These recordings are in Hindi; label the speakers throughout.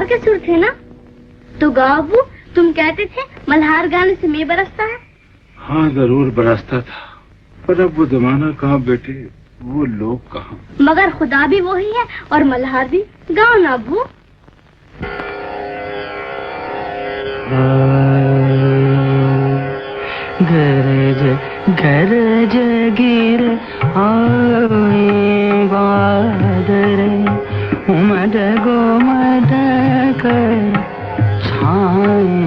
Speaker 1: मल्हार के सुर थे ना? तो गाओ अब्बू, तुम कहते थे मल्हार गाने से मैं बरसता है।
Speaker 2: हाँ जरूर बरसता था, पर अब वो जमाना कहाँ बेटे, वो लोग कहाँ।
Speaker 1: मगर खुदा भी वही है और मल्हार भी। गाओ ना अब्बू।
Speaker 3: गरज गरज गिर आए बादर, उमड़ गोमड़ कर छाए,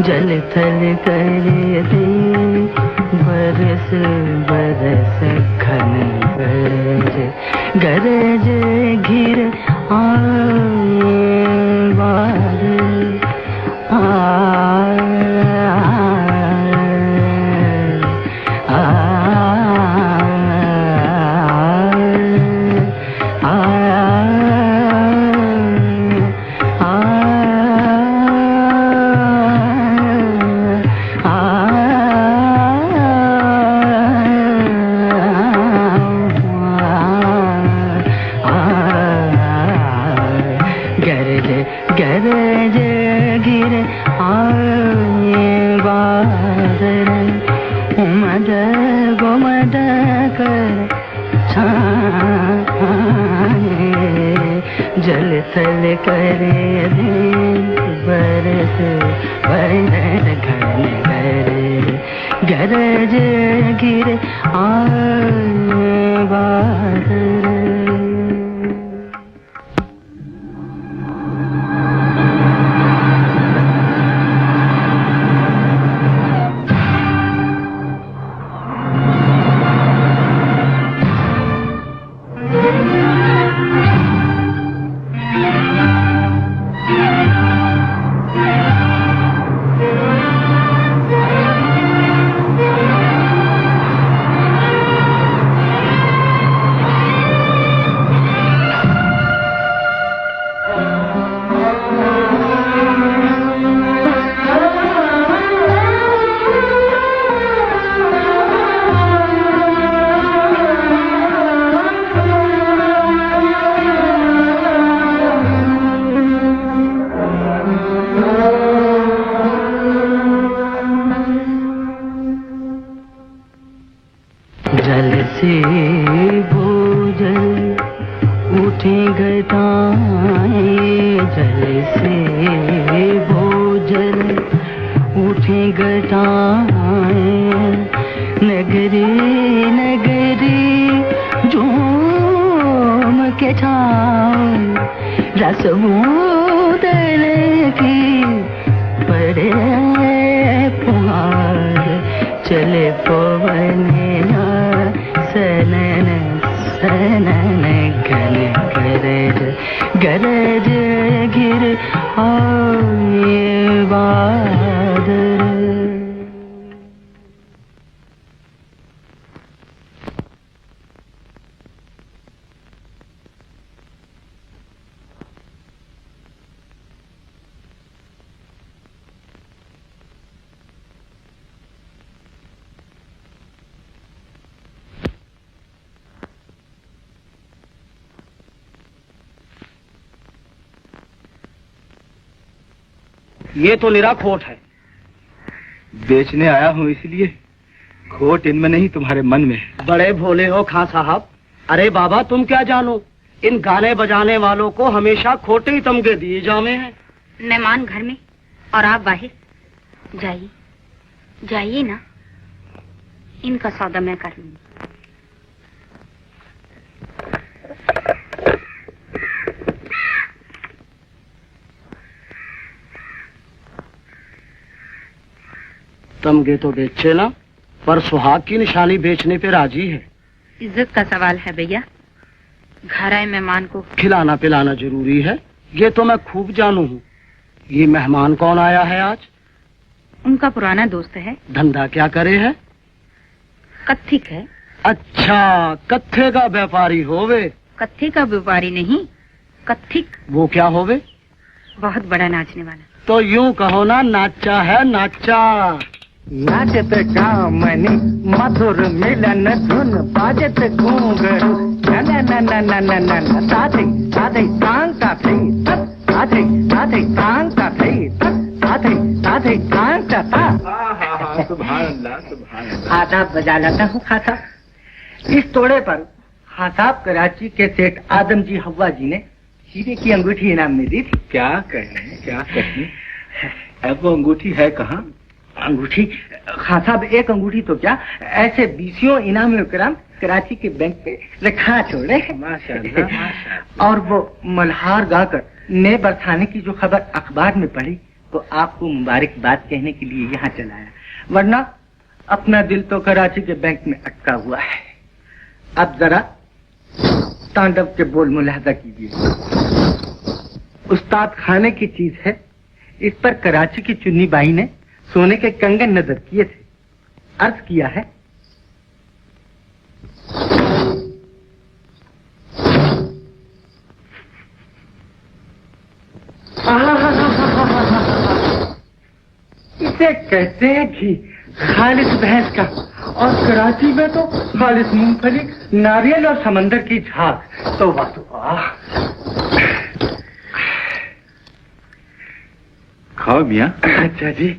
Speaker 3: जल थल कर दे बरस बरस घन गरज गरज गिर आए बादर, जल थल कर दे बरस बरस घन गरज गिर आए बादल। जल से भूजल उठे घटाए, जल से भूजल उठे घटाए, नगरी नगरी झूम के छाए, रस बूंदल की पड़े फुहार, चले पवन सनन सनन घन गरज गरज गिर आए बादल।
Speaker 4: ये तो निरा खोट है।
Speaker 5: बेचने आया हूँ इसलिए, खोट इनमें नहीं तुम्हारे मन में है।
Speaker 4: बड़े भोले हो खां साहब। अरे बाबा तुम क्या जानो, इन गाने बजाने वालों को हमेशा खोटे ही तमगे दिए जावे हैं।
Speaker 6: मेहमान घर में और आप बाहर, जाइए जाइए ना, इनका सौदा मैं कर लूंगी।
Speaker 4: तमगे तो बेचे ना, पर सुहाग की निशानी बेचने पे राजी है।
Speaker 6: इज्जत का सवाल है भैया, घर आए मेहमान को
Speaker 4: खिलाना पिलाना जरूरी है, ये तो मैं खूब जानू हूँ। ये मेहमान कौन आया है आज?
Speaker 6: उनका पुराना दोस्त है।
Speaker 4: धंधा क्या करे है?
Speaker 6: कत्थिक है।
Speaker 4: अच्छा, कत्थे का व्यापारी होवे?
Speaker 6: कत्थे का व्यापारी नहीं, कत्थिक।
Speaker 4: वो क्या होवे?
Speaker 6: बहुत बड़ा नाचने वाला।
Speaker 4: तो यूं कहो ना, नाचा है नाचा।
Speaker 3: नाचत कामनी मधुर मिलन धुन, बाजत Ghungroo na na na na na na na साथे साथे तांग ताथे तत साथे साथे तांग ताथे तत साथे साथे तांग ताता
Speaker 5: सुभान अल्लाह।
Speaker 3: आदाब बजा लाता हूँ खां साहब। इस तोड़े पर खां साहब कराची के सेठ आदम जी हव्वा जी ने हीरे की अंगूठी इनाम में दी थी।
Speaker 5: क्या कहें क्या कहें, अब वो अंगूठी है कहाँ?
Speaker 3: अंगूठी खां साहब, एक अंगूठी तो क्या, ऐसे 20 इनाम इकराम कराची के बैंक पे रखा छोड़े।
Speaker 5: माशाअल्लाह माशाअल्लाह।
Speaker 3: और वो मल्हार गाकर नए बरसाने की जो खबर अखबार में पढ़ी तो आपको मुबारकबाद कहने के लिए यहाँ चलाया, वरना अपना दिल तो कराची के बैंक में अटका हुआ है। अब जरा तांडव के बोल मुलाहजा कीजिए। उस्ताद खाने की चीज है, इस पर कराची की चुन्नी बाई ने सोने के कंगन नजर किए थे। अर्ज किया है, इसे कहते हैं घी, खालिस भैंस का, और कराची में तो खालिस मूंगफली, नारियल और समंदर की झाग। तो वाह,
Speaker 5: खाओ मियाँ।
Speaker 3: अच्छा जी।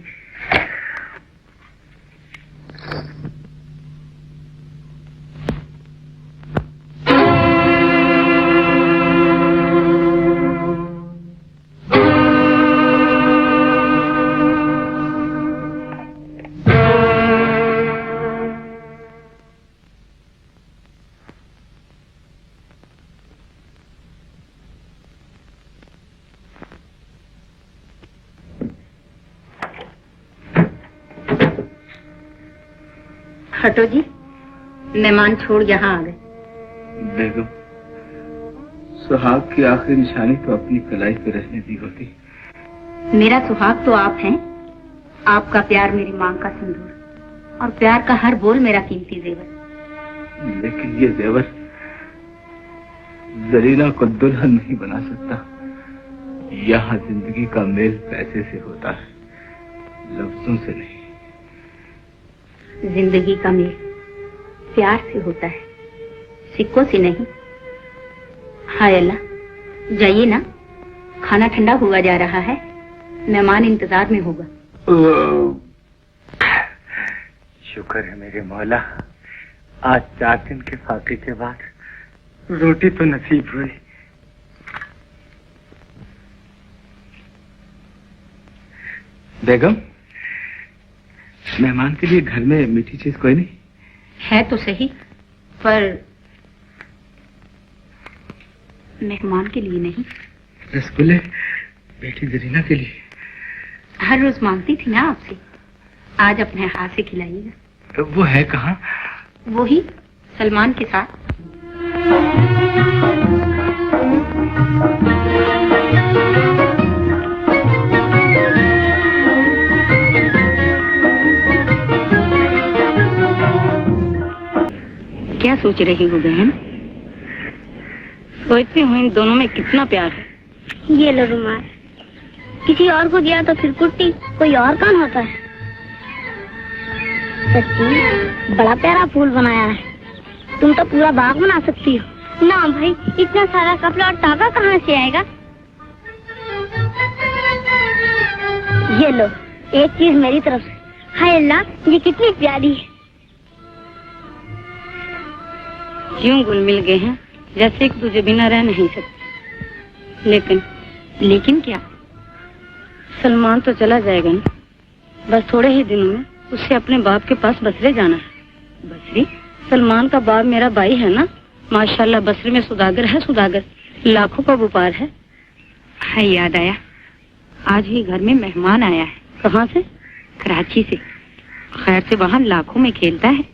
Speaker 6: हटो जी, मेहमान छोड़ यहाँ आ गए।
Speaker 5: बेगम, सुहाग की आखिरी निशानी तो अपनी कलाई पे रहने दी होती।
Speaker 6: मेरा सुहाग तो आप हैं, आपका प्यार मेरी मांग का सिंदूर, और प्यार का हर बोल मेरा कीमती जेवर।
Speaker 5: लेकिन ये जेवर जरीना को दुल्हन नहीं बना सकता। यहाँ जिंदगी का मेल पैसे से होता है, लफ्जों से नहीं।
Speaker 6: जिंदगी का मेल प्यार से होता है, सिक्कों से नहीं। हाय अल्लाह, जाइए ना, खाना ठंडा हुआ जा रहा है, मेहमान इंतजार में होगा।
Speaker 3: शुक्र है मेरे मौला, आज 4 दिन के फाके के बाद रोटी तो नसीब हुई।
Speaker 5: बेगम, मेहमान के लिए घर में मीठी चीज कोई नहीं
Speaker 6: है? तो सही, पर मेहमान के लिए नहीं।
Speaker 5: रसगुल्ले बेटी जरीना के लिए।
Speaker 6: हर रोज मांगती थी ना आपसे, आज अपने हाथ से खिलाइएगा।
Speaker 5: तो वो है कहाँ?
Speaker 6: वो ही सलमान के साथ। क्या सोच रही हो बहन? सोचती हूँ इन दोनों में कितना प्यार है।
Speaker 1: ये लो रुमाल, किसी और को दिया तो फिर कुट्टी, कोई और कौन होता है? सच्ची बड़ा प्यारा फूल बनाया है, तुम तो पूरा बाग बना सकती हो। ना भाई, इतना सारा कपड़ा और तागा कहाँ से आएगा? ये लो, एक चीज मेरी तरफ से। हाय अल्लाह, ये कितनी प्यारी है।
Speaker 6: यूं गुल मिल गए हैं जैसे एक दूसरे बिना रह नहीं सकते। लेकिन क्या? सलमान तो चला जाएगा ना, बस थोड़े ही दिनों में उसे अपने बाप के पास बसरे जाना है। बसरी? सलमान का बाप मेरा भाई है ना, माशाल्लाह बसरे में सुदागर है, सुदागर लाखों का व्यापार है। हाय याद आया, आज ही घर में मेहमान आया है। कहाँ से? कराची से। खैर से वहाँ लाखों में खेलता है।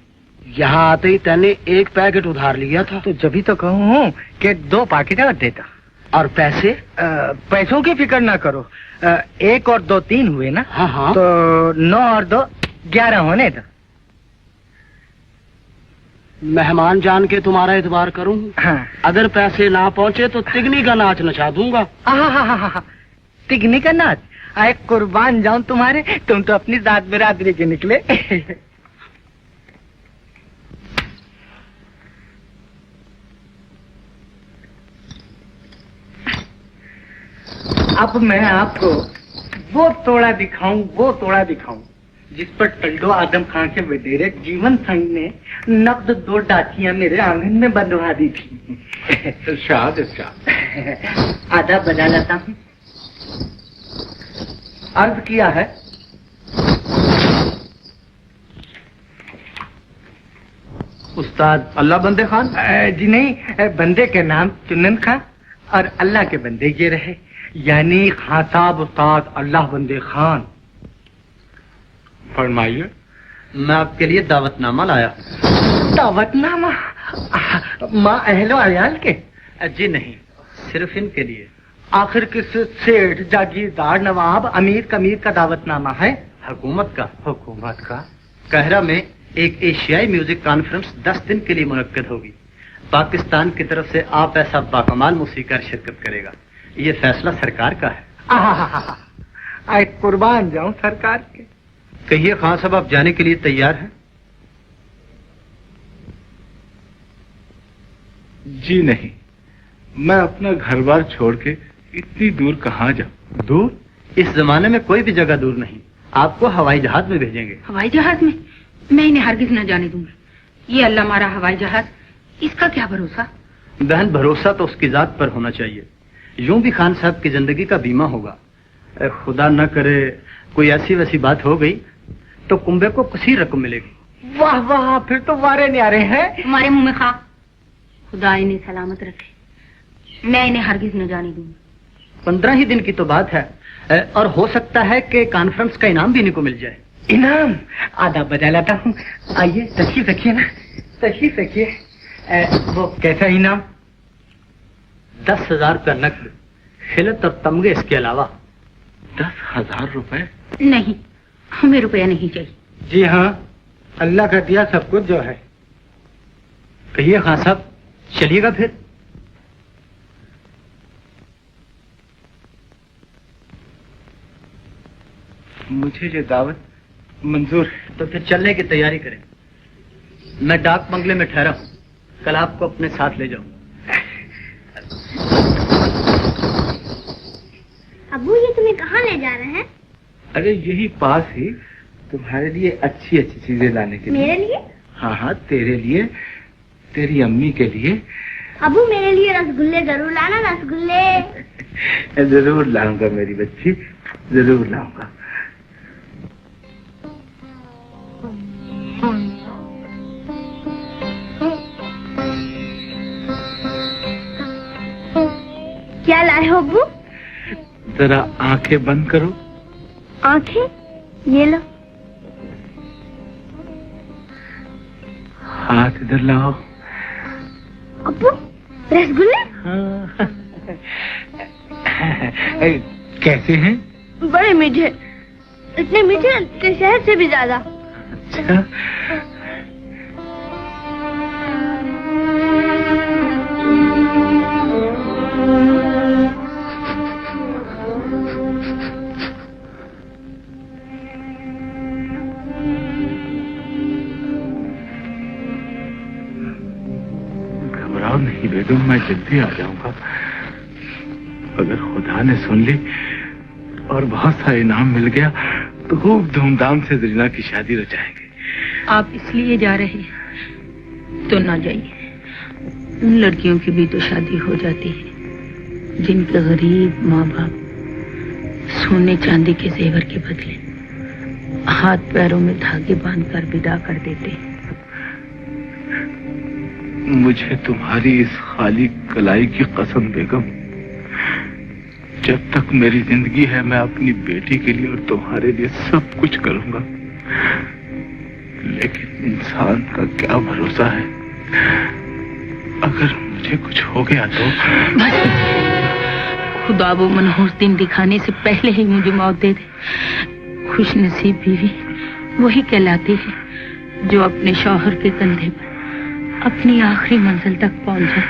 Speaker 4: यहाँ आते ही तैने एक पैकेट उधार लिया था,
Speaker 3: तो जब भी तो कहूँ कि 2 पैकेट और देता।
Speaker 4: और पैसे?
Speaker 3: पैसों की फिक्र ना करो, 1 और 2 3 हुए ना।
Speaker 4: हाँ हाँ।
Speaker 3: तो 9 और 2 11 होने दो।
Speaker 4: मेहमान जान के तुम्हारा एतबार करूँ?
Speaker 3: हाँ।
Speaker 4: अगर पैसे ना पहुँचे तो तिगनी का नाच नचा दूंगा।
Speaker 3: तिगनी का नाच? आए कुर्बान जाऊं तुम्हारे, तुम तो अपनी जात बिरादरी के निकले। अब मैं आपको वो तोड़ा दिखाऊं जिस पर टल्डो आदम खान के वडेरे जीवन संघ ने नकद 2 डाचियां मेरे आंगन में बंधवा दी थी।
Speaker 2: इरशाद इरशाद।
Speaker 3: आधा बजा लाता हूँ। अर्ज किया है,
Speaker 4: उस्ताद अल्लाह बंदे खान।
Speaker 3: जी नहीं, बंदे के नाम चुन्नन खान और अल्लाह के बंदे ये रहे, यानी खान साहब उस्ताद अल्लाह बंदे खान।
Speaker 2: फरमाइए।
Speaker 4: मैं आपके लिए दावतनामा लाया।
Speaker 3: दावतनामा? माँ अहलो अयाल के?
Speaker 4: जी नहीं, सिर्फ इनके लिए।
Speaker 3: आखिर किस सेठ जागीरदार नवाब अमीर कमीर का दावतनामा है?
Speaker 4: हुकूमत का।
Speaker 3: हुकूमत का?
Speaker 4: कहरा में एक एशियाई म्यूजिक कॉन्फ्रेंस 10 दिन के लिए मुनक्कद होगी। पाकिस्तान की तरफ से आप ऐसा बाकमाल मूसीकार शिरकत करेगा। ये फैसला सरकार का है।
Speaker 3: आए कुर्बान जाऊं सरकार के।
Speaker 4: कहिए खान साहब, आप जाने के लिए तैयार हैं?
Speaker 2: जी नहीं, मैं अपना घर बार छोड़ के इतनी दूर कहाँ जाऊं?
Speaker 4: दूर? इस जमाने में कोई भी जगह दूर नहीं। आपको हवाई जहाज में भेजेंगे।
Speaker 6: हवाई जहाज में? मैं इन्हें हरगिज न जाने दूंगी। ये अल्लाह मारा हवाई जहाज, इसका क्या भरोसा?
Speaker 4: बहन, भरोसा तो उसकी जात पर होना चाहिए। यूं भी खान साहब की जिंदगी का बीमा होगा। खुदा न करे कोई ऐसी वैसी बात हो गई तो कुंबे को कुछ ही रकम मिलेगी।
Speaker 3: वाह वाह, फिर तो वारे न्यारे हैं।
Speaker 6: तुम्हारे मुंह में खा। खुदा इन्हें सलामत रखे। मैं इन्हें हरगिज न जाने दूंगी।
Speaker 4: 15 ही दिन की तो बात है, और हो सकता है कि कॉन्फ्रेंस का इनाम भी इन्हीं को मिल जाए।
Speaker 3: इनाम? आधा बजा लाता हूँ। आइए तशरीफ रखिए ना, तशरीफ रखिए। वो कैसा इनाम?
Speaker 4: 10,000 का नकद, खिलत और तमगे इसके अलावा।
Speaker 2: 10,000 रुपए?
Speaker 6: नहीं, हमें रुपया नहीं चाहिए।
Speaker 3: जी हाँ, अल्लाह का दिया सब कुछ जो है।
Speaker 4: कहिए खान साहब, चलिएगा फिर?
Speaker 2: मुझे ये दावत मंजूर है।
Speaker 4: तो फिर चलने की तैयारी करें। मैं डाक बंगले में ठहरा हूँ, कल आपको अपने साथ ले जाऊंगा।
Speaker 1: अबू, ये तुम्हें कहाँ ले जा रहे हैं?
Speaker 2: अरे यही पास ही तुम्हारे लिए अच्छी अच्छी चीजें लाने के लिए।
Speaker 1: मेरे लिए?
Speaker 2: हाँ हाँ, तेरे लिए, तेरी अम्मी के लिए।
Speaker 1: अबू, मेरे लिए रसगुल्ले जरूर लाना, रसगुल्ले।
Speaker 2: जरूर लाऊंगा मेरी बच्ची, जरूर लाऊंगा।
Speaker 1: क्या लाए हो अबू?
Speaker 2: जरा आंखें बंद करो।
Speaker 1: आंखें? ये लो।
Speaker 2: हाथ इधर लाओ।
Speaker 1: अबू, रसगुल्ले?
Speaker 2: कैसे हैं?
Speaker 1: बड़े मीठे, इतने मीठे कि शहद से भी ज्यादा।
Speaker 2: अच्छा, घबराओ नहीं बेगम, मैं जल्दी आ जाऊंगा। अगर खुदा ने सुन ली और बहुत सा इनाम मिल गया तो खूब धूमधाम से दरीना की शादी रचाएंगे।
Speaker 6: आप इसलिए जा रहे हैं तो ना जाइए। उन लड़कियों की भी तो शादी हो जाती है जिनके गरीब माँ बाप सोने चांदी के जेवर के बदले हाथ पैरों में धागे बांधकर विदा कर देते हैं।
Speaker 2: मुझे तुम्हारी इस खाली कलाई की कसम बेगम, जब तक मेरी जिंदगी है मैं अपनी बेटी के लिए और तुम्हारे लिए सब कुछ करूंगा। लेकिन इंसान का क्या भरोसा है, अगर मुझे कुछ हो गया तो।
Speaker 6: खुदा वो मनहूस दिन दिखाने से पहले ही मुझे मौत दे दे। खुश नसीब बीवी वही कहलाती है जो अपने शौहर के कंधे पर अपनी आखिरी मंजिल तक पहुंचे।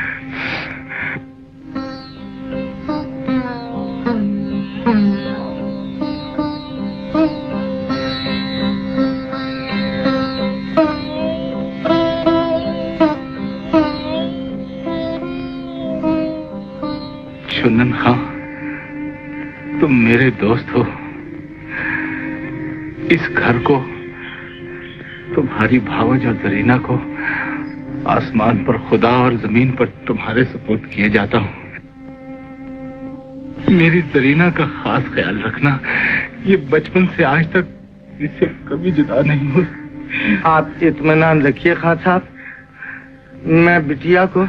Speaker 2: चुन्नन खां, तुम मेरे दोस्त हो। इस घर को, तुम्हारी भावज और जरीना को आसमान पर खुदा और जमीन पर तुम्हारे सुपुर्द किए जाता हूँ। मेरी जरीना का खास ख्याल रखना। ये बचपन से आज तक इससे कभी जुदा नहीं हुई।
Speaker 3: आप इत्मीनान रखिए खान साहब, मैं बिटिया को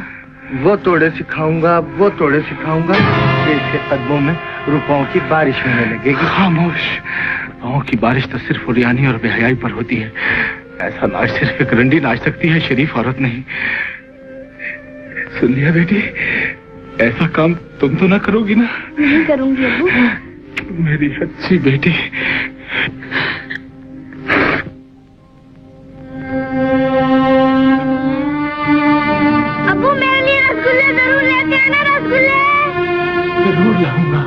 Speaker 3: वो तोड़े सिखाऊंगा कि इसके कदमों में रुपयों की बारिश होने लगेगी।
Speaker 2: खामोश। रुपयों की बारिश तो सिर्फ उरियानी और बेहयाई पर होती है। ऐसा नाच सिर्फ एक रंडी नाच सकती है, शरीफ औरत नहीं। सुन लिया बेटी, ऐसा काम तुम तो ना करोगी ना?
Speaker 1: नहीं करूंगी अब्बू।
Speaker 2: मेरी अच्छी बेटी।
Speaker 1: अब्बू मेरे लिए रसगुल्ले जरूर लेते आना, रसगुल्ले।
Speaker 2: जरूर लाऊंगा।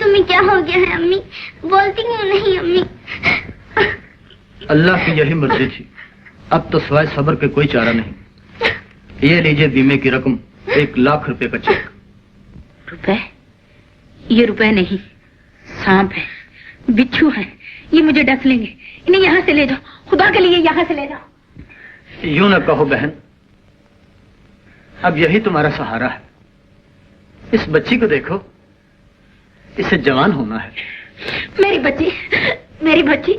Speaker 1: तुम्हें क्या हो गया है अम्मी? बोलती क्यों नहीं अम्मी?
Speaker 4: अल्लाह की यही मर्जी थी, अब तो सिवाय सब्र के कोई चारा नहीं। ये लीजिए बीमे की रकम, 1 लाख रुपए का चेक।
Speaker 6: रुपए? ये रुपए नहीं, सांप है, बिच्छू है, ये मुझे डस लेंगे। इन्हें यहाँ से ले जाओ, खुदा के लिए यहाँ से ले जाओ।
Speaker 4: यूं न कहो बहन, अब यही तुम्हारा सहारा है। इस बच्ची को देखो, इसे जवान होना है।
Speaker 6: मेरी बच्ची, मेरी बच्ची।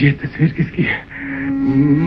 Speaker 2: ये तस्वीर किसकी है?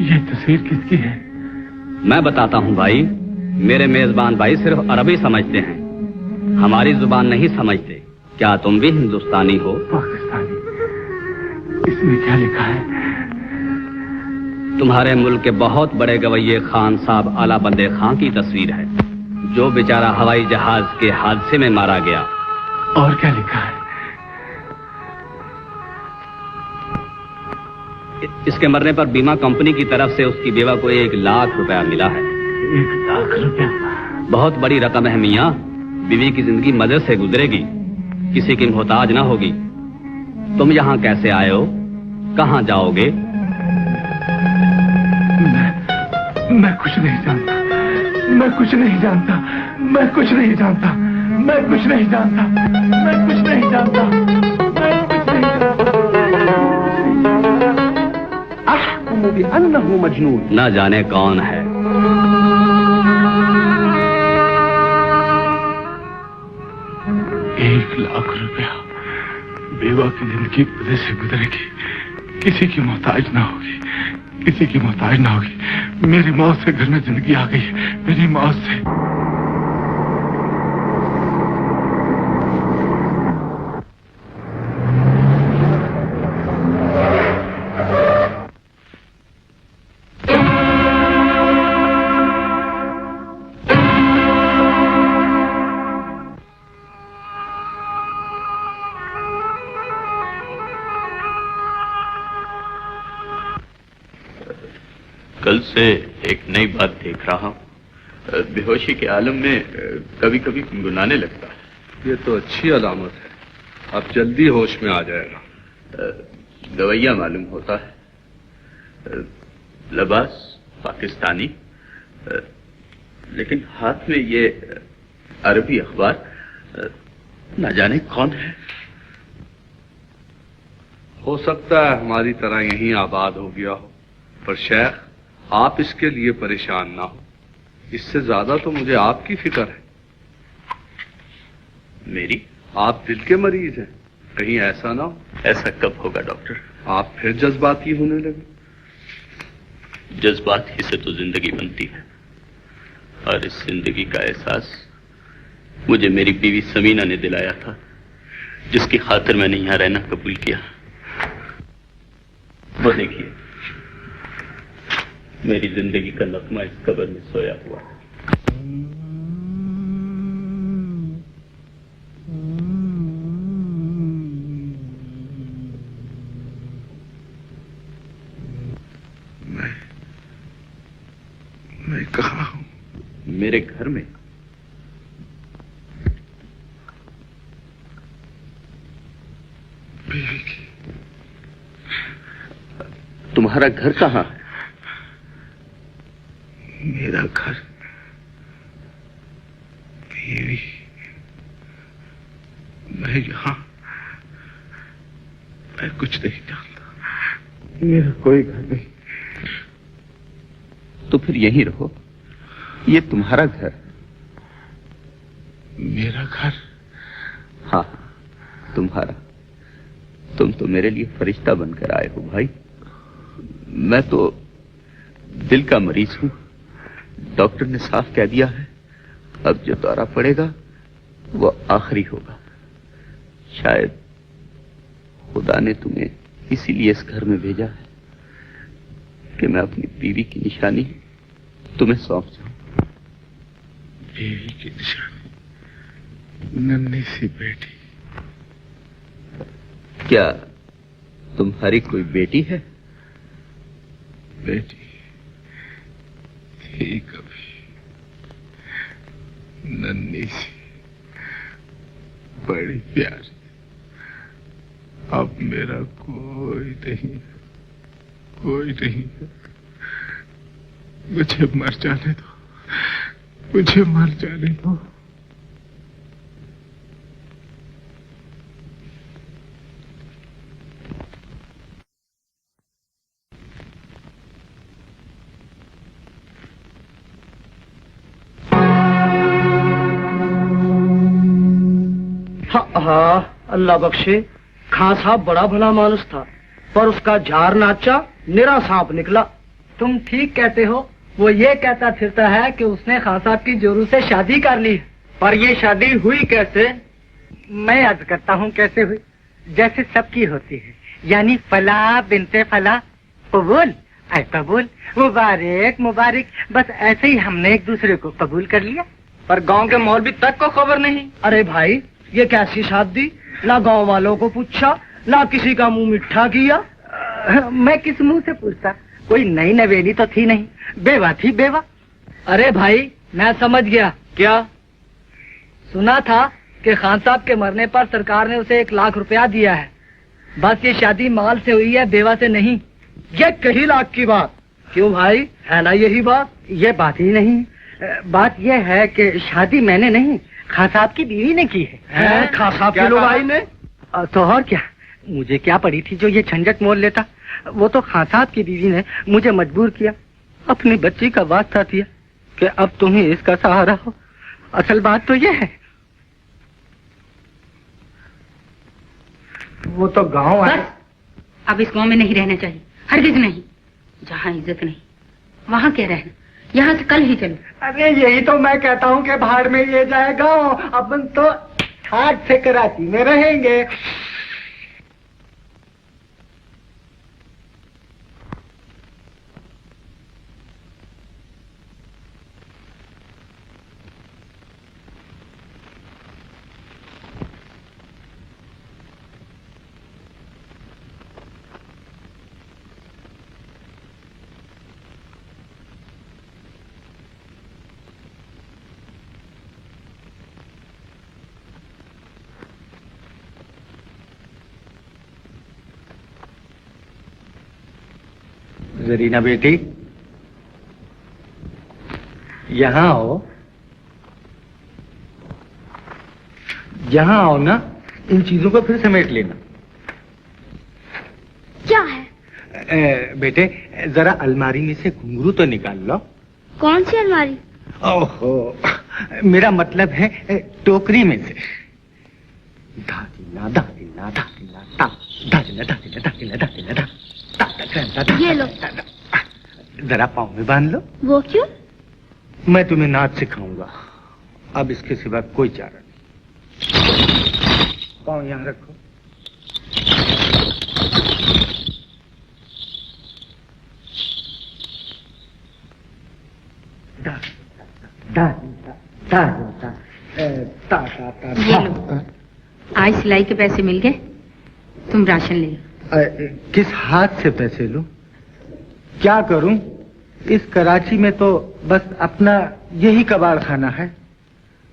Speaker 2: ये तस्वीर किसकी है?
Speaker 7: मैं बताता हूँ भाई। मेरे मेजबान भाई सिर्फ अरबी समझते हैं, हमारी जुबान नहीं समझते। क्या तुम भी हिंदुस्तानी हो?
Speaker 2: पाकिस्तानी। इसमें क्या लिखा है?
Speaker 7: तुम्हारे मुल्क के बहुत बड़े गवैये खान साहब आला बंदे खां की तस्वीर है, जो बेचारा हवाई जहाज के हादसे में मारा गया।
Speaker 2: और क्या लिखा है?
Speaker 7: इसके मरने पर बीमा कंपनी की तरफ से उसकी बेवा को 1 लाख रुपया मिला है।
Speaker 2: 1 लाख रुपया?
Speaker 7: बहुत बड़ी रकम है मियाँ। बीवी की जिंदगी मजे से गुजरेगी, किसी की मोहताज ना होगी। तुम यहाँ कैसे आए हो? कहाँ जाओगे?
Speaker 2: मैं कुछ नहीं जानता। मैं कुछ नहीं जानता। मैं कुछ नहीं जानता। मैं कुछ नहीं जानता। मैं कुछ नहीं जानता। मैं कुछ नहीं जानता।
Speaker 4: अहकुमु बिअन्नहु मजनून।
Speaker 7: न जाने कौन है।
Speaker 2: 1 लाख रुपया। बेवा की जिंदगी मजे से गुजरेगी, किसी की मोहताज ना होगी। किसी की मोहताज ना होगी। मेरी मौत से घर में जिंदगी आ गई है। मेरी मौत से।
Speaker 5: कल से एक नई बात देख रहा हूँ। बेहोशी के आलम में कभी कभी गुनगुनाने लगता है।
Speaker 8: ये तो अच्छी अलामत है। अब जल्दी होश में आ जाएगा।
Speaker 5: गवैया मालूम होता है, लबास पाकिस्तानी, लेकिन हाथ में ये अरबी अखबार। न जाने कौन है।
Speaker 8: हो सकता है हमारी तरह यहीं आबाद हो गया हो, पर शेख आप इसके लिए परेशान ना हो। इससे ज्यादा तो मुझे आपकी फिक्र है।
Speaker 5: मेरी?
Speaker 8: आप दिल के मरीज हैं, कहीं ऐसा ना हो।
Speaker 5: ऐसा कब होगा डॉक्टर?
Speaker 8: आप फिर जज्बाती होने लगे।
Speaker 5: जज्बात ही से तो जिंदगी बनती है, और इस जिंदगी का एहसास मुझे मेरी बीवी समीना ने दिलाया था, जिसकी खातिर मैंने यहां रहना कबूल किया। वो देखिए, मेरी जिंदगी का लकमा इस कब्र में सोया हुआ है।
Speaker 2: मैं कहाँ हूँ?
Speaker 5: मेरे घर में।
Speaker 2: बीवी की।
Speaker 5: तुम्हारा घर कहाँ है?
Speaker 2: मेरा घर, बीवी, मैं यहाँ। मैं कुछ नहीं जानता। मेरा कोई घर नहीं।
Speaker 5: तो फिर यहीं रहो, ये तुम्हारा घर।
Speaker 2: मेरा घर?
Speaker 5: हाँ, तुम्हारा। तुम तो मेरे लिए फरिश्ता बनकर आए हो भाई। मैं तो दिल का मरीज हूं। डॉक्टर ने साफ कह दिया है, अब जो दौरा पड़ेगा वो आखिरी होगा। शायद खुदा ने तुम्हें इसीलिए इस घर में भेजा है कि मैं अपनी बीवी की निशानी तुम्हें सौंप जाऊं।
Speaker 2: बीवी की निशानी? नन्ही सी बेटी।
Speaker 5: क्या तुम्हारी कोई बेटी है?
Speaker 2: बेटी थी कभी, नन्ही सी, बड़ी प्यारी। अब मेरा कोई नहीं, कोई नहीं। मुझे मर जाने दो, मुझे मर जाने दो।
Speaker 3: हाँ, अल्लाह बख्शे। खां साहब बड़ा भला मानुस था, पर उसका झार नाचा निरा सांप निकला। तुम ठीक कहते हो। वो ये कहता फिरता है कि उसने खां साहब की जोरू से शादी कर ली, पर ये शादी हुई कैसे? मैं अर्ज करता हूँ कैसे हुई, जैसे सबकी होती है, यानी फला बिनते फला कबूल, ऐ कबूल, मुबारक मुबारक, बस ऐसे ही हमने एक दूसरे को कबूल कर लिया।
Speaker 4: पर गांव के मौलवी तक को खबर नहीं। अरे भाई, ये कैसी शादी, ना गांव वालों को पूछा, ना किसी का मुंह मिठा किया।
Speaker 3: मैं किस मुंह से पूछता, कोई नई नवेली तो थी नहीं, बेवा थी बेवा।
Speaker 4: अरे भाई, मैं समझ गया। क्या? सुना था कि खान साहब के मरने पर सरकार ने उसे 1 लाख रुपया दिया है। बस ये शादी माल से हुई है, बेवा से नहीं। ये कई लाख की बात। क्यों भाई, है ना यही बात?
Speaker 3: ये बात ही नहीं, बात यह है कि शादी मैंने नहीं, खान साहब की बीवी ने की है।
Speaker 4: खान साहब के लोग भाई ने?
Speaker 3: तो और क्या, मुझे क्या पड़ी थी जो ये झंझट मोल लेता। वो तो खान साहब की बीवी ने मुझे मजबूर किया, अपनी बच्ची का वास्ता दिया कि अब तुम ही इसका सहारा हो। असल बात तो ये है। वो तो गांव है।
Speaker 6: अब इस गांव में नहीं रहना चाहिए, हरगिज नहीं। जहाँ इज्जत नहीं वहाँ क्या रहना, यहाँ से कल ही चलो।
Speaker 3: अरे यही तो मैं कहता हूँ कि भाड़ में ये जाए गाँव, अपन तो ठाट से कराची में रहेंगे। जरीना बेटी, यहाँ आओ, यहाँ आओ ना, इन चीजों को फिर समेट लेना।
Speaker 1: क्या है?
Speaker 3: बेटे, जरा अलमारी में से घुंघरू तो निकाल लो।
Speaker 1: कौन सी अलमारी?
Speaker 3: ओहो, मेरा मतलब है टोकरी में से। धादिना धादिना धादिना धा, धादिना धादिना धादिना धादिना धा।
Speaker 1: ये लो।
Speaker 3: जरा पाँव में बांध लो।
Speaker 1: वो क्यों?
Speaker 3: मैं तुम्हें नाच सिखाऊंगा, अब इसके सिवा कोई चारा नहीं। पाँव यहाँ रखो।
Speaker 6: ये लो, आज सिलाई के पैसे मिल गए, तुम राशन ले लो।
Speaker 3: किस हाथ से पैसे लूं? क्या करूं? इस कराची में तो बस अपना यही कबाड़ खाना है।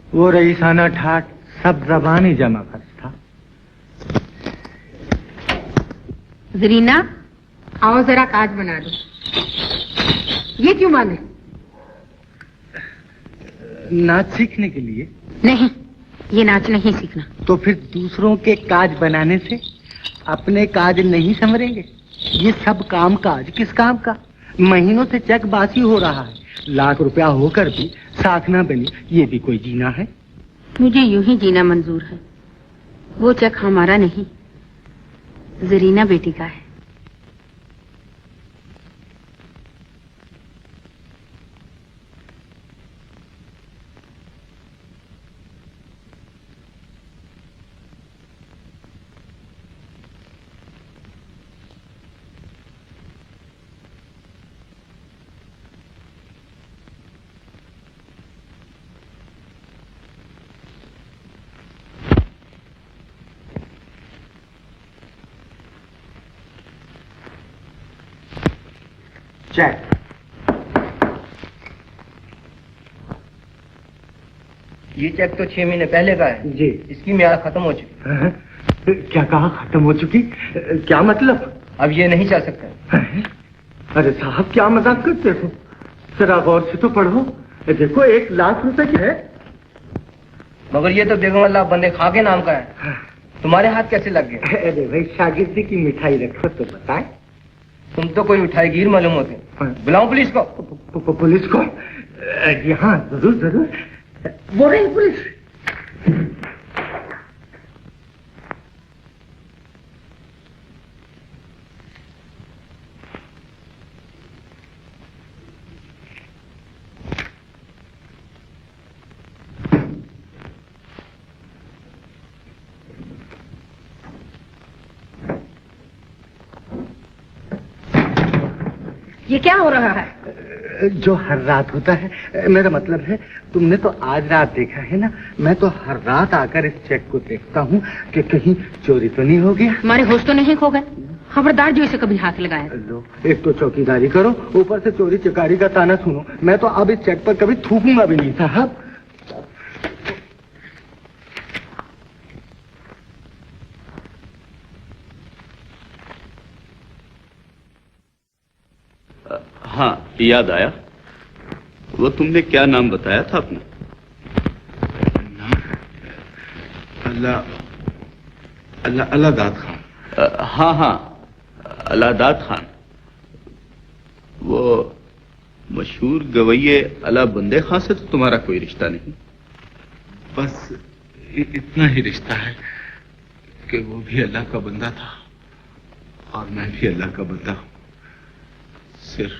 Speaker 3: वो रईसाना ठाट सब जबानी जमा खर्च था।
Speaker 6: जरीना, आओ जरा काज बना दो। ये क्यों माने?
Speaker 3: नाच सीखने के लिए।
Speaker 6: नहीं, ये नाच नहीं सीखना।
Speaker 3: तो फिर दूसरों के काज बनाने से अपने काज नहीं संवरेंगे? ये सब काम काज किस काम का? महीनों से चेक बासी हो रहा है, 1 लाख रुपया होकर भी साख ना बनी, ये भी कोई जीना है?
Speaker 6: मुझे यूं ही जीना मंजूर है। वो चेक हमारा नहीं, जरीना बेटी का है।
Speaker 3: चेक।
Speaker 4: ये चेक तो 6 महीने पहले का है
Speaker 3: जी।
Speaker 4: इसकी म्याद खत्म हो चुकी।
Speaker 3: क्या कहा खत्म हो चुकी? क्या मतलब?
Speaker 4: अब ये नहीं चल सकता।
Speaker 3: अरे साहब, क्या मजाक करते हो? जरा गौर से तो पढ़ो। देखो, 1 लाख रुपए की है।
Speaker 4: मगर ये तो बेगम अल्लाह बंदे खा के नाम का है, तुम्हारे हाथ कैसे लग गए?
Speaker 3: अरे भाई, शागिर्दी की मिठाई रखो तो बताए।
Speaker 4: तुम तो कोई उठाईगीर मालूम होते। बुलाऊं पुलिस को?
Speaker 3: पुलिस को? हाँ, जरूर जरूर। वो रही पुलिस।
Speaker 9: ये क्या हो रहा है?
Speaker 3: जो हर रात होता है, मेरा मतलब है तुमने तो आज रात देखा है ना, मैं तो हर रात आकर इस चेक को देखता हूँ कि कहीं चोरी तो नहीं हो गया।
Speaker 9: हमारे होश तो नहीं खो गए? खबरदार जो इसे कभी हाथ लगाए।
Speaker 3: लो, एक तो चौकीदारी करो, ऊपर से चोरी चकारी का ताना सुनो। मैं तो अब इस चेक पर कभी थूकूंगा भी नहीं साहब।
Speaker 5: हाँ, याद आया। वो तुमने क्या नाम बताया था अपना?
Speaker 2: अलादाद खान।
Speaker 5: हाँ हाँ, अलादाद खान। वो मशहूर गवैये अला बंदे खान से तो तुम्हारा कोई रिश्ता नहीं?
Speaker 2: बस इतना ही रिश्ता है कि वो भी अल्लाह का बंदा था और मैं भी अल्लाह का बंदा हूं। सिर्फ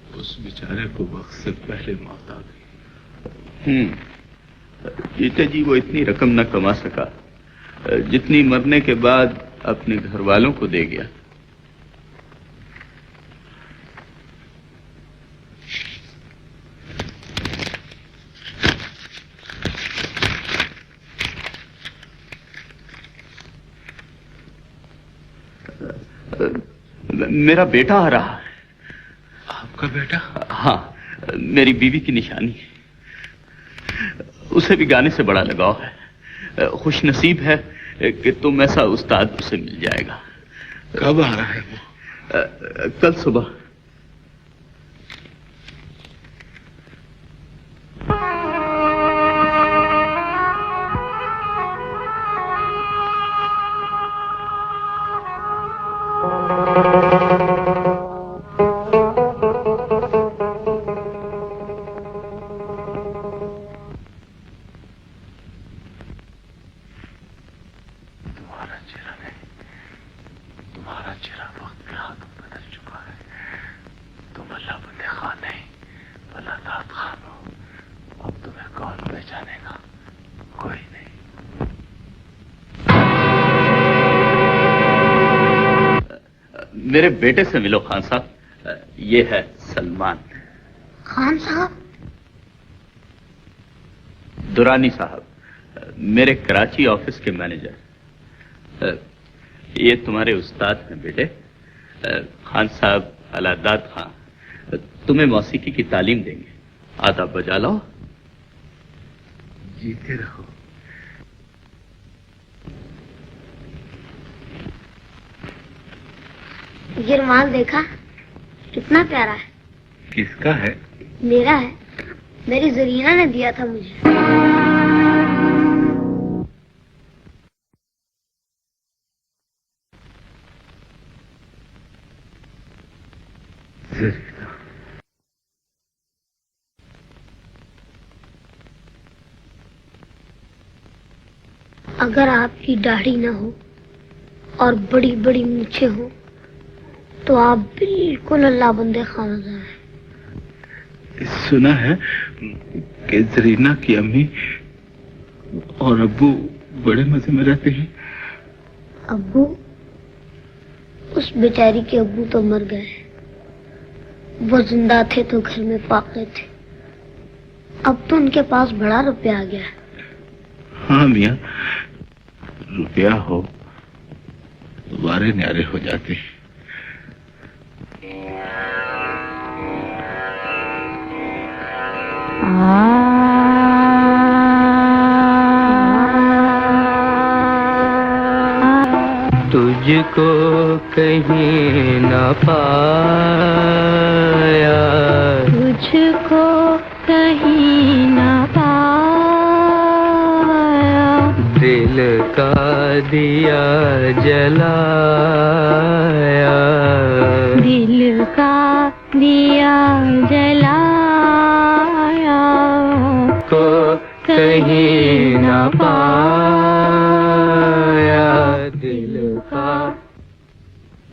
Speaker 2: उस बेचारे को वक्त से पहले मौत आ गई।
Speaker 5: जीते जी वो इतनी रकम न कमा सका जितनी मरने के बाद अपने घर वालों को दे गया। मेरा बेटा आ रहा है।
Speaker 2: आपका बेटा?
Speaker 5: हाँ, मेरी बीवी की निशानी है। उसे भी गाने से बड़ा लगाव है। खुश नसीब है कि तुम ऐसा उस्ताद उसे मिल जाएगा।
Speaker 2: कब आ रहा है वो?
Speaker 5: कल सुबह। मेरे बेटे से मिलो खान साहब। ये है सलमान।
Speaker 1: खान साहब?
Speaker 5: दुरानी साहब, मेरे कराची ऑफिस के मैनेजर। ये तुम्हारे उस्ताद हैं बेटे, खान साहब अलादाद खान। तुम्हें मौसीकी की तालीम देंगे। आदाब बजा लो।
Speaker 2: जीते रहो।
Speaker 1: ये रुमाल देखा, कितना प्यारा है।
Speaker 2: किसका है?
Speaker 1: मेरा है, मेरी जरीना ने दिया था मुझे।
Speaker 2: जरीना।
Speaker 1: अगर आपकी दाढ़ी न हो और बड़ी बड़ी मूछें हो तो आप बिल्कुल अल्लाह बंदे खाना है।
Speaker 2: सुना है कि जरीना की अम्मी और अब्बू बड़े मजे में रहते हैं।
Speaker 1: अब्बू? उस बेचारी के अब्बू तो मर गए। वो जिंदा थे तो घर में पाके थे। अब तो उनके पास बड़ा रुपया आ गया।
Speaker 2: हाँ मियाँ, रुपया हो तो वारे न्यारे हो जाते हैं।
Speaker 3: तुझको कहीं न पाया,
Speaker 6: तुझको कहीं न पाया,
Speaker 3: दिल का दिया जलाया,
Speaker 6: दिल का दिया जलाया,
Speaker 3: को कहीं न पाया, दिल का।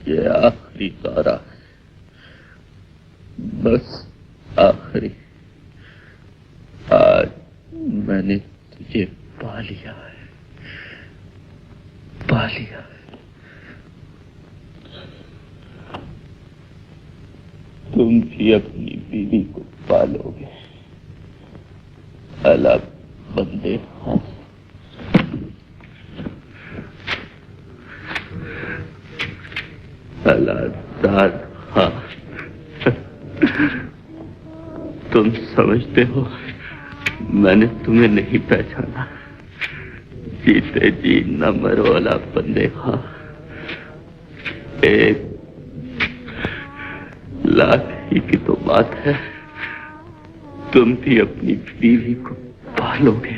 Speaker 5: ये आखिरी तारा है, बस आखिरी। आज मैंने तुझे पा लिया है, पा लिया है। तुम भी अपनी बीवी को पालोगे। अल्लाह बंदे हाँ। अल्लाह हाँ। तुम समझते हो मैंने तुम्हें नहीं पहचाना। जीते जी न मरो अल्लाह बंदे हाँ। एक लाख ही की तो बात है, तुम भी अपनी बीवी को पालोगे।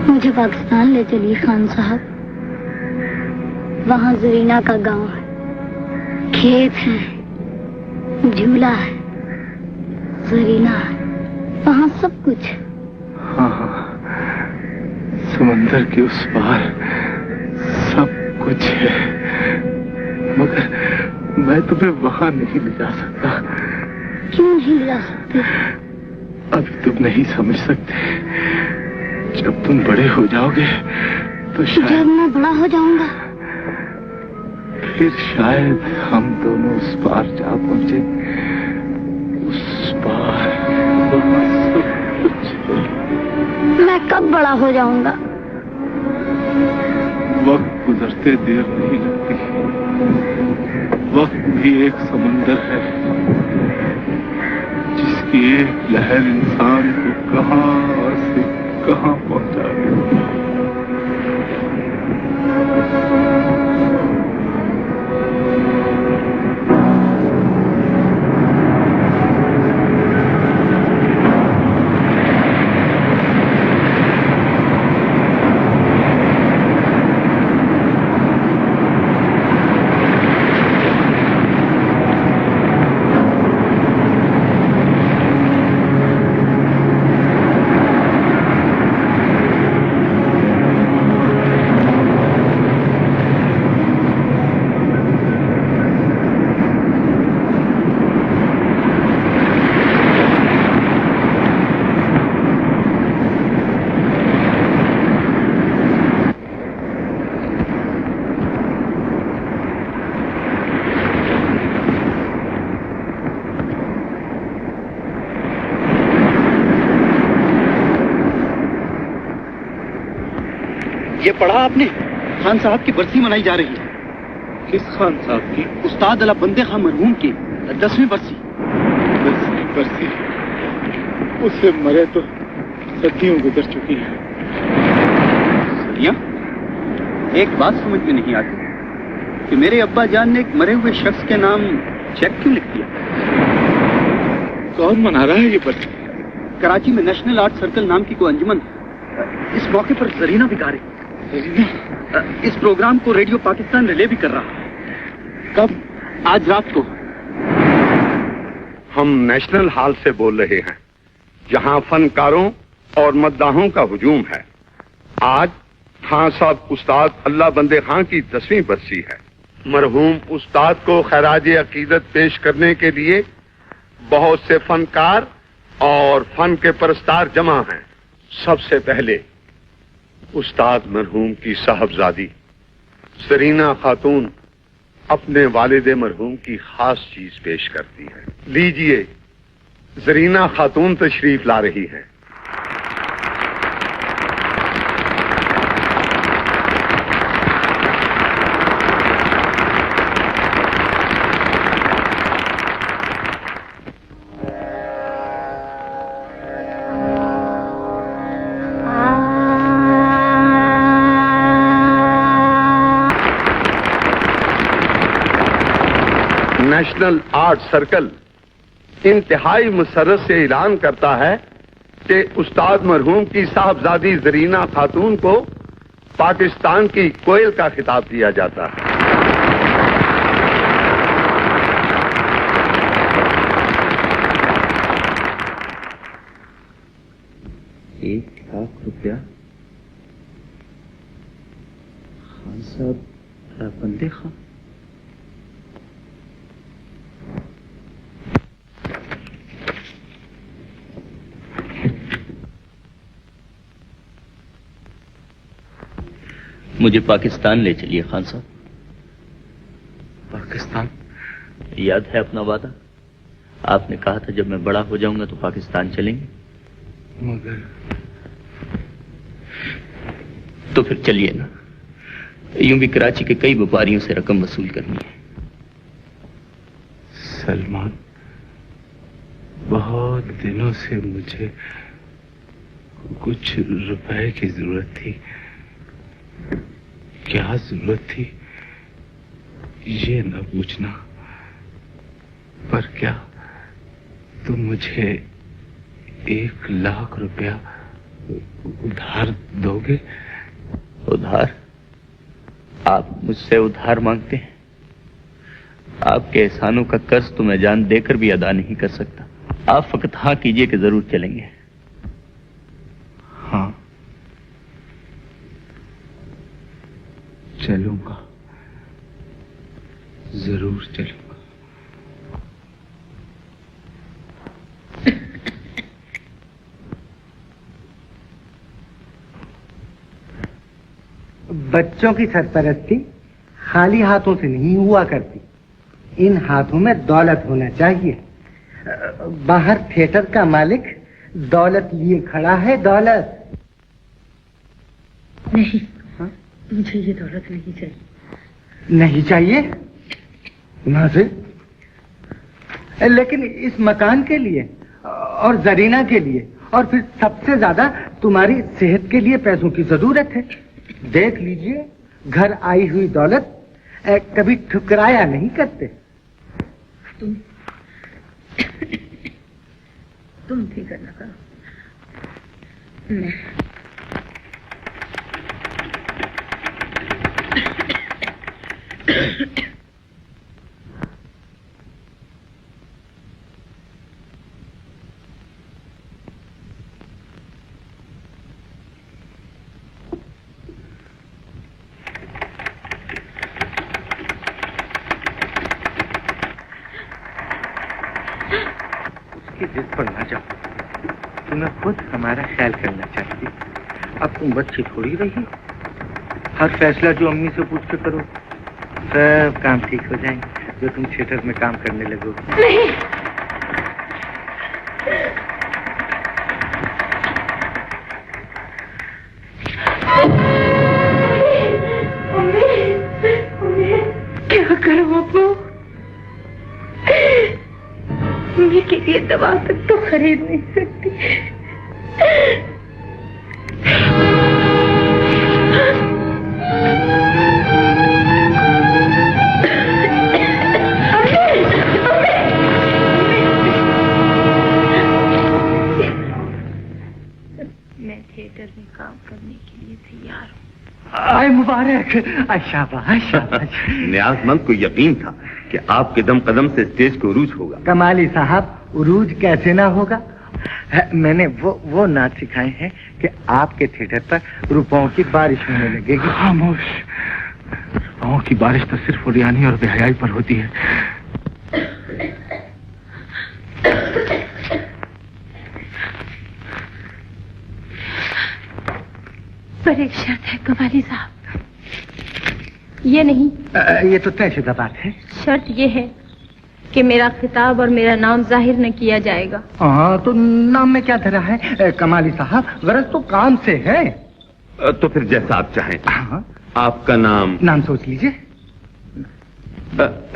Speaker 1: मुझे पाकिस्तान ले चलिए खान साहब। वहाँ जरीना का गांव है, खेत है, झूला है, जरीना है, वहाँ सब कुछ।
Speaker 2: हाँ हाँ, समंदर के उस पार सब कुछ है, मगर मैं तुम्हें वहाँ नहीं ले जा सकता।
Speaker 1: क्यों नहीं ले जा सकते?
Speaker 2: अभी तुम नहीं समझ सकते। जब तुम बड़े हो जाओगे तो शायद।
Speaker 1: जब मैं बड़ा हो जाऊंगा
Speaker 2: फिर शायद हम दोनों उस पार जा पहुंचे। उस पार वहाँ सब कुछ है।
Speaker 1: मैं कब बड़ा हो जाऊंगा?
Speaker 2: वक्त गुजरते देर नहीं लगती। वक्त भी एक समुंदर है जिसकी एक लहर इंसान को कहां से कहां पहुंचा देती है।
Speaker 4: ये पढ़ा आपने? खान साहब की बरसी मनाई जा रही है।
Speaker 2: किस खान साहब की?
Speaker 4: उस्ताद अला बंदे खां मरहूम की 10वीं बरसी।
Speaker 2: 10वीं बरसी? उससे मरे तो सदियों गुजर चुकी हैं।
Speaker 4: सदियां? एक बात समझ में नहीं आती कि मेरे अब्बा जान ने एक मरे हुए शख्स के नाम चेक क्यों लिख दिया?
Speaker 2: कौन मना रहा है ये बरसी?
Speaker 4: कराची में नेशनल आर्ट सर्कल नाम की कोई अंजुमन इस मौके पर जरीना भी गा रही। इस प्रोग्राम को रेडियो पाकिस्तान रिले भी कर रहा है।
Speaker 2: कब?
Speaker 4: आज रात को।
Speaker 10: हम नेशनल हॉल से बोल रहे हैं, जहां फनकारों और मद्दाहों का हुजूम है। आज खान साहब उस्ताद अल्लाह बंदे खां की 10वीं बरसी है। मरहूम उस्ताद को खैराज अकीदत पेश करने के लिए बहुत से फनकार और फन के परस्तार जमा हैं। सबसे पहले उस्ताद मरहूम की साहबजादी सरीना खातून अपने वालिद मरहूम की खास चीज पेश करती है। लीजिए, जरीना खातून तशरीफ ला रही हैं। नेशनल आर्ट सर्कल इंतहाई मुसर्रत से ऐलान करता है कि उस्ताद मरहूम की साहबजादी जरीना खातून को पाकिस्तान की कोयल का खिताब दिया जाता है।
Speaker 5: 1,00,000 रुपया खान साहब बंदे खां। मुझे पाकिस्तान ले चलिए खान साहब।
Speaker 2: पाकिस्तान?
Speaker 5: याद है अपना वादा? आपने कहा था जब मैं बड़ा हो जाऊंगा तो पाकिस्तान चलेंगे।
Speaker 2: मगर
Speaker 5: तो फिर चलिए ना, यूं भी कराची के कई व्यापारियों से रकम वसूल करनी है।
Speaker 2: सलमान, बहुत दिनों से मुझे कुछ रुपए की जरूरत थी। क्या जरूरत थी ये न पूछना, पर क्या तुम मुझे 1,00,000 रुपया उधार दोगे?
Speaker 5: उधार? आप मुझसे उधार मांगते हैं? आपके एहसानों का कर्ज तो मैं जान देकर भी अदा नहीं कर सकता। आप फकत हाँ कीजिए कि जरूर चलेंगे।
Speaker 2: हाँ, चलूंगा, जरूर चलूंगा।
Speaker 3: बच्चों की सरपरस्ती खाली हाथों से नहीं हुआ करती। इन हाथों में दौलत होना चाहिए। बाहर थिएटर का मालिक दौलत लिए खड़ा है। दौलत
Speaker 9: नहीं, मुझे ये दौलत नहीं चाहिए।
Speaker 3: नहीं चाहिए? ना से? लेकिन इस मकान के लिए और जरीना के लिए और फिर सबसे ज्यादा तुम्हारी सेहत के लिए पैसों की जरूरत है। देख लीजिए, घर आई हुई दौलत कभी ठुकराया नहीं करते।
Speaker 9: तुम फिक्र न करो। मैं
Speaker 3: उसकी जिद पर ना जाओ। तुम्हें खुद हमारा ख्याल करना चाहिए। अब तुम बच्ची थोड़ी रही। हर फैसला जो अम्मी से पूछ के करो, सब काम ठीक हो जाएंगे जो तुम थिएटर में काम करने लगोगे।
Speaker 9: नहीं। क्या करूं अपू? मम्मी के लिए दवा तक तो खरीद नहीं सकती। मैं थिएटर में काम करने के लिए तैयार हूँ।
Speaker 3: आए मुबारक। शाबाश शाबाश।
Speaker 10: न्याजमंद को यकीन था कि आपके दम कदम से स्टेज को उरूज होगा।
Speaker 3: कमाली साहब, उरूज कैसे ना होगा। मैंने वो नाच सिखाए हैं कि आपके थिएटर पर रुपयों की बारिश होने लगेगी।
Speaker 2: खामोश। रुपयों की बारिश तो सिर्फ उड़ियानी और बेहयाई पर होती है।
Speaker 9: पर एक शर्त है कमाली साहब। ये नहीं।
Speaker 3: ये तो तयशुदा बात है।
Speaker 9: शर्त ये है कि मेरा खिताब और मेरा नाम जाहिर न किया जाएगा।
Speaker 3: हाँ, तो नाम में क्या धरा है कमाली साहब, गरज तो काम से है।
Speaker 10: तो फिर जैसा आप चाहें।
Speaker 3: हाँ,
Speaker 10: आपका नाम
Speaker 3: सोच लीजिए।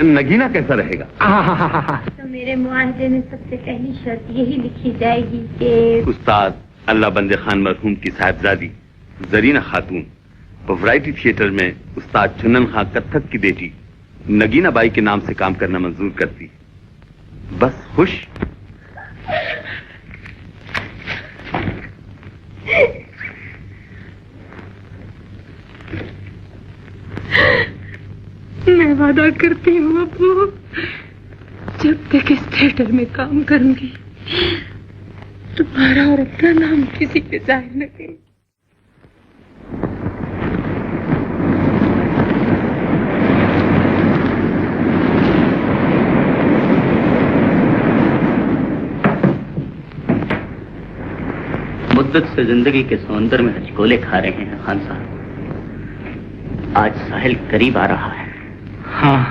Speaker 10: नगीना कैसा रहेगा?
Speaker 1: तो मेरे मुआहदे में सबसे पहली शर्त यही लिखी जाएगी कि
Speaker 10: उस्ताद अल्लाह बंदे खान मरहूम की साहिबजादी जरीना खातून वैरायटी थिएटर में उस्ताद चुन्नन खां कत्थक की बेटी नगीना बाई के नाम से काम करना मंजूर करती। बस खुश?
Speaker 9: मैं वादा करती हूँ अब्बू, जब तक इस थिएटर में काम करूंगी तुम्हारा और अपना नाम किसी के जाहिर न करूंगी।
Speaker 4: मुद्दत से जिंदगी के समंदर में हचकोले खा रहे हैं खान साहब। आज साहिल करीब आ रहा है।
Speaker 2: हाँ,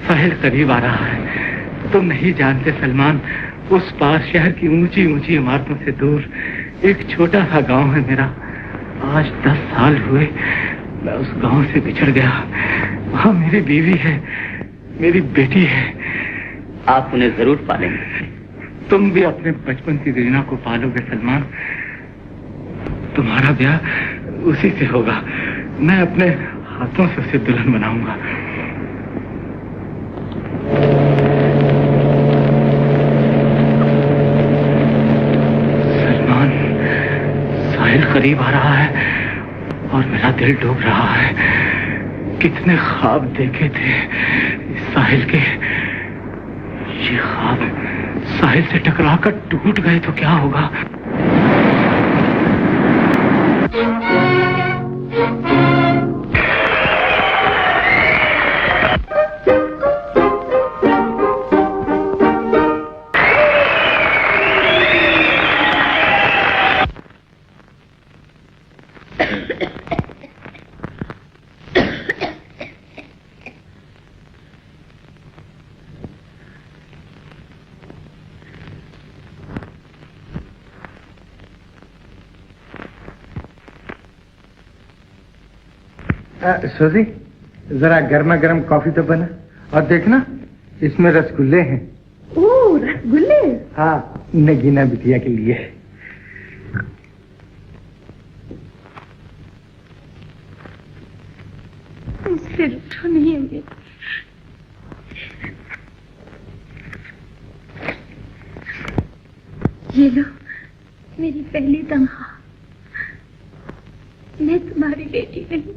Speaker 2: साहिल करीब आ रहा है। तुम नहीं जानते सलमान, उस पार शहर की ऊंची ऊंची इमारतों से दूर एक छोटा सा गांव है मेरा। आज 10 साल हुए मैं उस गांव से बिछड़ गया। वहाँ मेरी बीवी है, मेरी बेटी है।
Speaker 4: आप उन्हें जरूर पालेंगे।
Speaker 2: तुम भी अपने बचपन की रीना को पालोगे सलमान। तुम्हारा ब्याह उसी से होगा। मैं अपने हाथों से उसे दुल्हन बनाऊंगा। सलमान, साहिल करीब आ रहा है और मेरा दिल डूब रहा है। कितने ख्वाब देखे थे इस साहिल के, ये ख्वाब साहिल से टकराकर टूट गए तो क्या होगा?
Speaker 3: सूजी, जरा गर्मा गर्म कॉफी तो बना, और देखना इसमें रसगुल्ले हैं।
Speaker 9: ओह, रसगुल्ले?
Speaker 3: हाँ, नगीना बिटिया के लिए।
Speaker 9: मुझसे रूठो नहीं अम्मी। ये लो मेरी पहली तनख्वाह। मैं तुम्हारी बेटी नहीं,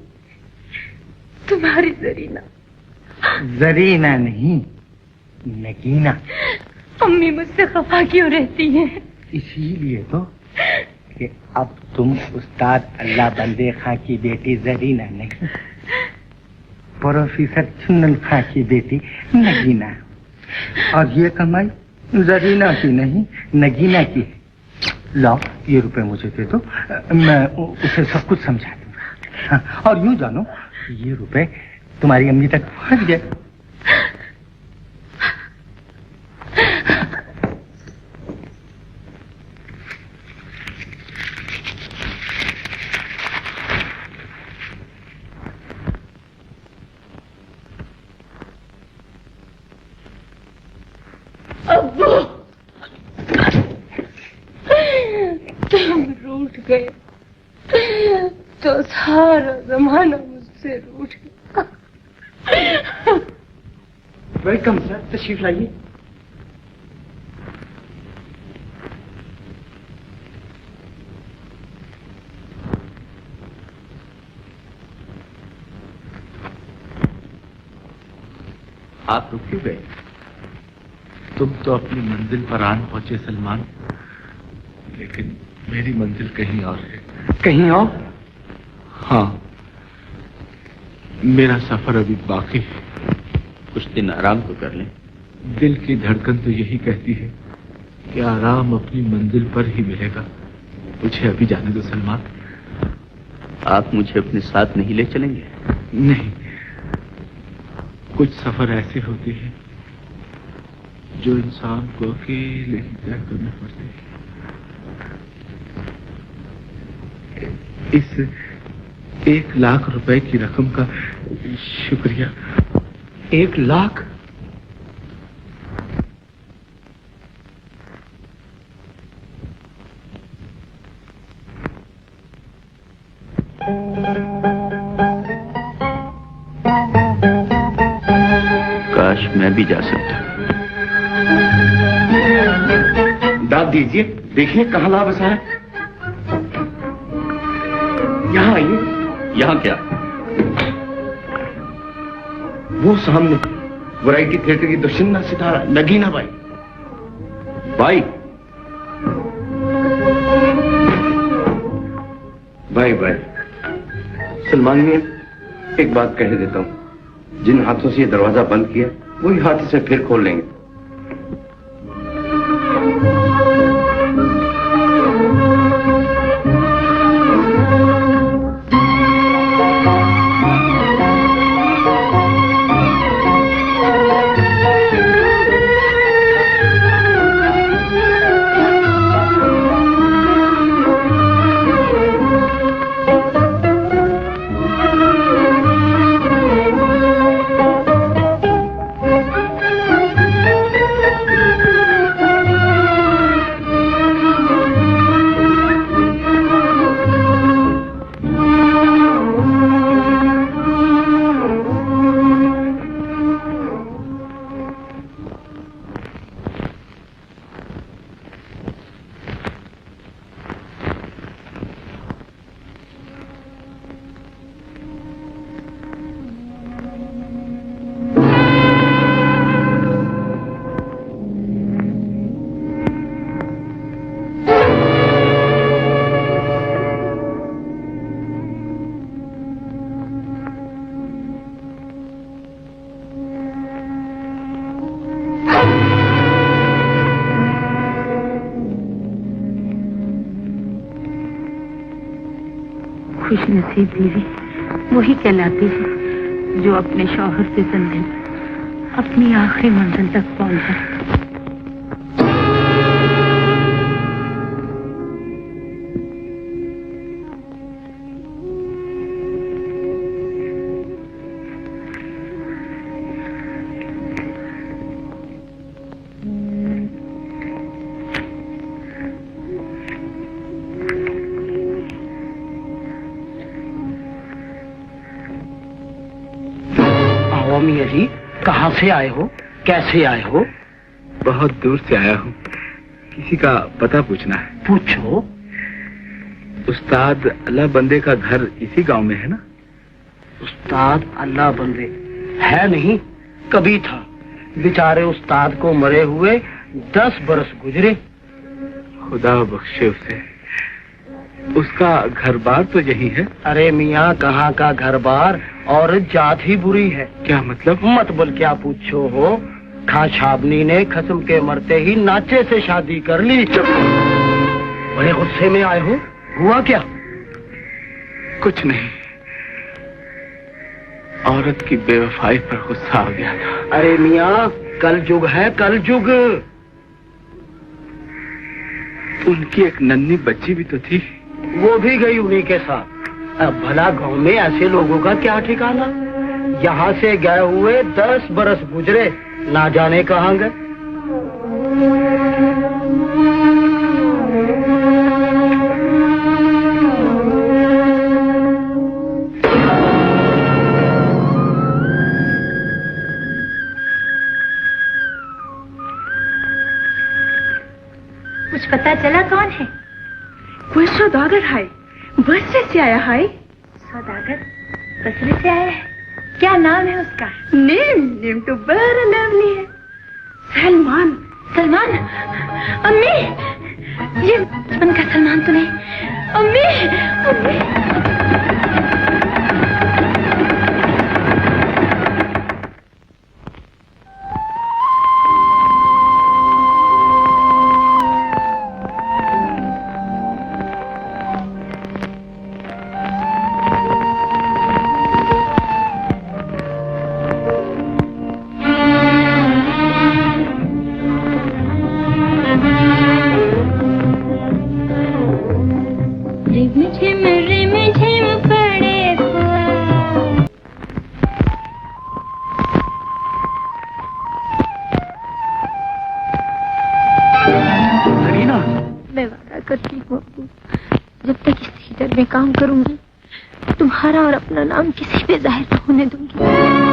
Speaker 9: तुम्हारी जरीना।
Speaker 3: जरीना नहीं, नगीना।
Speaker 9: अम्मी मुझसे खफा क्यों रहती हैं?
Speaker 3: इसीलिए तो कि अब तुम उस्ताद अल्लाह बंदे खां की बेटी जरीना नहीं, प्रोफेसर चुन्नन खां की बेटी नगीना। और ये कमाई जरीना की नहीं, नगीना की। लो, ये रुपए मुझे दे दो, मैं उसे सब कुछ समझा दूंगा। हाँ, और यूं जानो ये रुपए तुम्हारी अम्मी तक पहुंच गए।
Speaker 9: अब्बू, तुम रूठ गए तो सारा जमाना मुझसे रूठ गया।
Speaker 3: वेलकम सर, तशरीफ लाइए।
Speaker 2: आप रुक क्यों गए? तुम तो अपनी मंजिल पर आन पहुंचे सलमान, लेकिन मेरी मंजिल कहीं और है।
Speaker 3: कहीं और?
Speaker 2: हाँ, मेरा सफर अभी बाकी है।
Speaker 5: कुछ दिन आराम तो कर लें।
Speaker 2: दिल की धड़कन तो यही कहती है कि आराम अपनी मंजिल पर ही मिलेगा। मुझे अभी जाने दो सलमान।
Speaker 5: आप मुझे अपने साथ नहीं ले चलेंगे?
Speaker 2: नहीं, कुछ सफर ऐसे होते हैं जो इंसान को अकेले ही तय करने पड़ते हैं। इस 1,00,000 रुपए की रकम का शुक्रिया।
Speaker 4: 1,00,000?
Speaker 5: काश मैं भी जा सकता।
Speaker 10: दाद दीजिए, देखिए कहाँ ला बसा है। यहाँ आइए।
Speaker 5: यहाँ क्या?
Speaker 10: वो सामने वैरायटी थिएटर की दुश्मन सितारा नगीना बाई।
Speaker 5: भाई
Speaker 10: भाई भाई सलमान ने एक बात कह देता हूं, जिन हाथों से ये दरवाजा बंद किया वही हाथ से फिर खोल लेंगे।
Speaker 9: खुश नसीब बीवी वही कहलाती है जो अपने शौहर से संदिल अपनी आखिरी मंजिल तक पहुंचा।
Speaker 3: मियां जी, कहाँ से आए हो, कैसे आए हो?
Speaker 2: बहुत दूर से आया हूँ, किसी का पता पूछना है।
Speaker 3: पूछो।
Speaker 2: उस्ताद अल्लाह बंदे का घर इसी गांव में है ना?
Speaker 3: उस्ताद अल्लाह बंदे है नहीं, कभी था। बेचारे उस्ताद को मरे हुए 10 बरस गुजरे।
Speaker 2: खुदा बख्शे उसे। उसका घर बार तो यही है।
Speaker 3: अरे मियाँ, कहाँ का घर बार, और जात ही बुरी है।
Speaker 2: क्या मतलब?
Speaker 3: मत बोल, क्या पूछो हो। खां छाबनी ने खस्म के मरते ही नाचे से शादी कर ली। बड़े गुस्से में आए हो, हुआ क्या?
Speaker 2: कुछ नहीं, औरत की बेवफाई पर गुस्सा आ गया था।
Speaker 3: अरे मियाँ, कल युग है, कल युग।
Speaker 2: उनकी एक नन्ही बच्ची भी तो थी।
Speaker 3: वो भी गई उन्हीं के साथ। अब भला गांव में ऐसे लोगों का क्या ठिकाना। यहाँ से गए हुए 10 बरस गुजरे, ना जाने कहाँ गए।
Speaker 9: कुछ पता चला कौन है?
Speaker 11: कोई सौदागर है, बसरे से आया है।
Speaker 9: सौदागर बसरे से आया है? क्या नाम है उसका?
Speaker 11: नेम तो बड़ा लवली है, सलमान।
Speaker 9: सलमान? अम्मी, ये बचपन का सलमान तो नहीं? अम्मी, अम्मी। काम करूंगी, तुम्हारा और अपना नाम किसी पे जाहिर न होने दूंगी।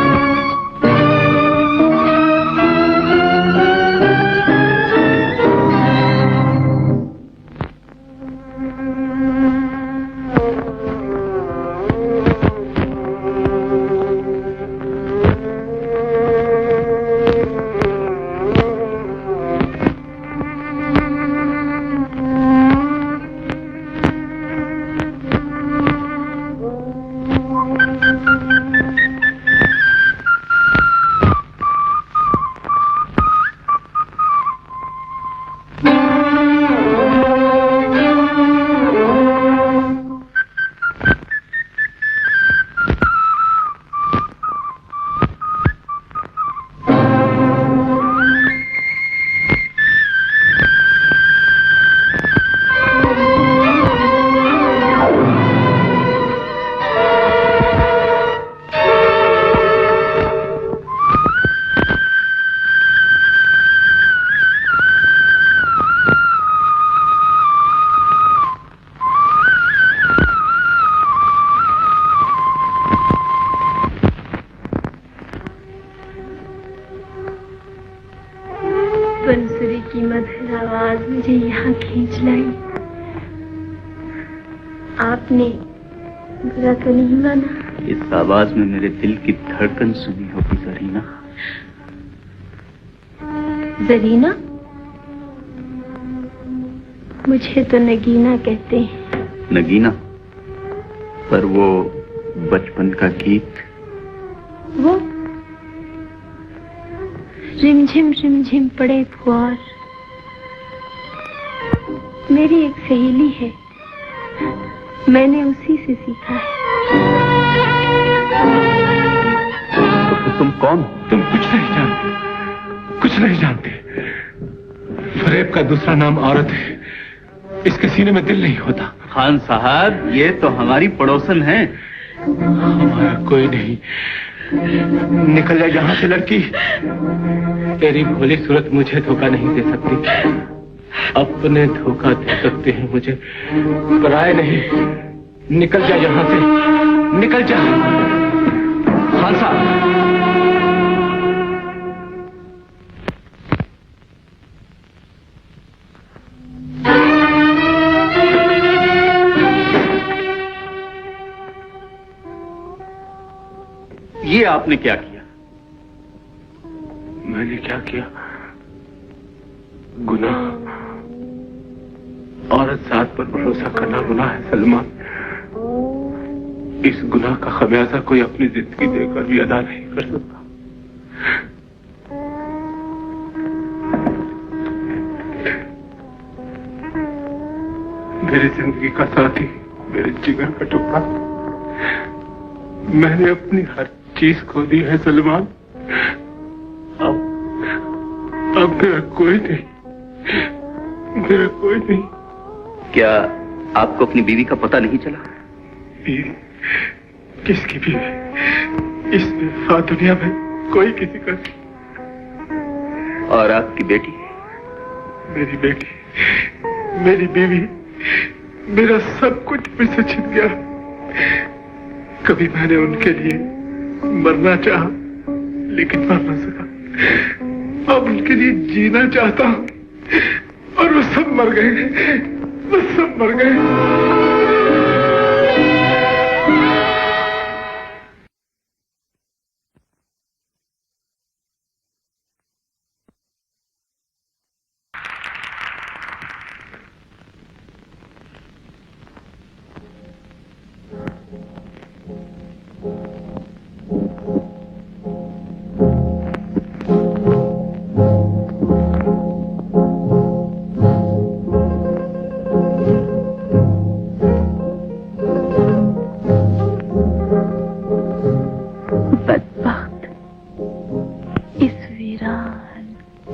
Speaker 9: बंसुरी की मधुर आवाज मुझे यहाँ खींच लाई। आपने बुरा तो नहीं माना?
Speaker 5: इस आवाज में मेरे दिल की धड़कन सुनी होगी जरीना।
Speaker 9: जरीना? मुझे तो नगीना कहते हैं।
Speaker 5: नगीना? पर वो बचपन का गीत।
Speaker 9: वो रिमझिम पड़े फुहार। मेरी एक सहेली है, मैंने उसी से सीखा है।
Speaker 5: तो फिर तुम कौन?
Speaker 2: तुम कुछ नहीं जानते, कुछ नहीं जानते। फरेब का दूसरा नाम औरत है, इसके सीने में दिल नहीं होता।
Speaker 5: खान साहब, ये तो हमारी पड़ोसन है।
Speaker 2: हमारा कोई नहीं। निकल जा यहाँ से लड़की। तेरी भोली सूरत मुझे धोखा नहीं दे सकती। अपने धोखा दे सकते हैं मुझे, पराए नहीं। निकल जा यहाँ से, निकल जा।
Speaker 5: खान साहब, ये आपने क्या किया?
Speaker 2: मैंने क्या किया? गुनाह। औरत जात पर भरोसा करना गुनाह है सलमान। इस गुनाह का खमियाजा कोई अपनी जिंदगी देकर भी अदा नहीं कर सकता। मेरी जिंदगी का साथी, मेरे जिगर का टुकड़ा, मैंने अपनी हर चीज खो दी है सलमान। अब मेरा कोई नहीं, मेरा कोई नहीं।
Speaker 5: क्या आपको अपनी बीवी का पता नहीं चला?
Speaker 2: बीवी? किसकी बीवी? इस दुनिया में कोई किसी का नहीं।
Speaker 5: और आपकी बेटी?
Speaker 2: मेरी बेटी, मेरी बीवी, मेरा सब कुछ मुझसे छिन गया। कभी मैंने उनके लिए मरना चाहा, लेकिन मर न सका। अब उनके लिए जीना चाहता हूं, और वो सब मर गए, वो सब मर गए।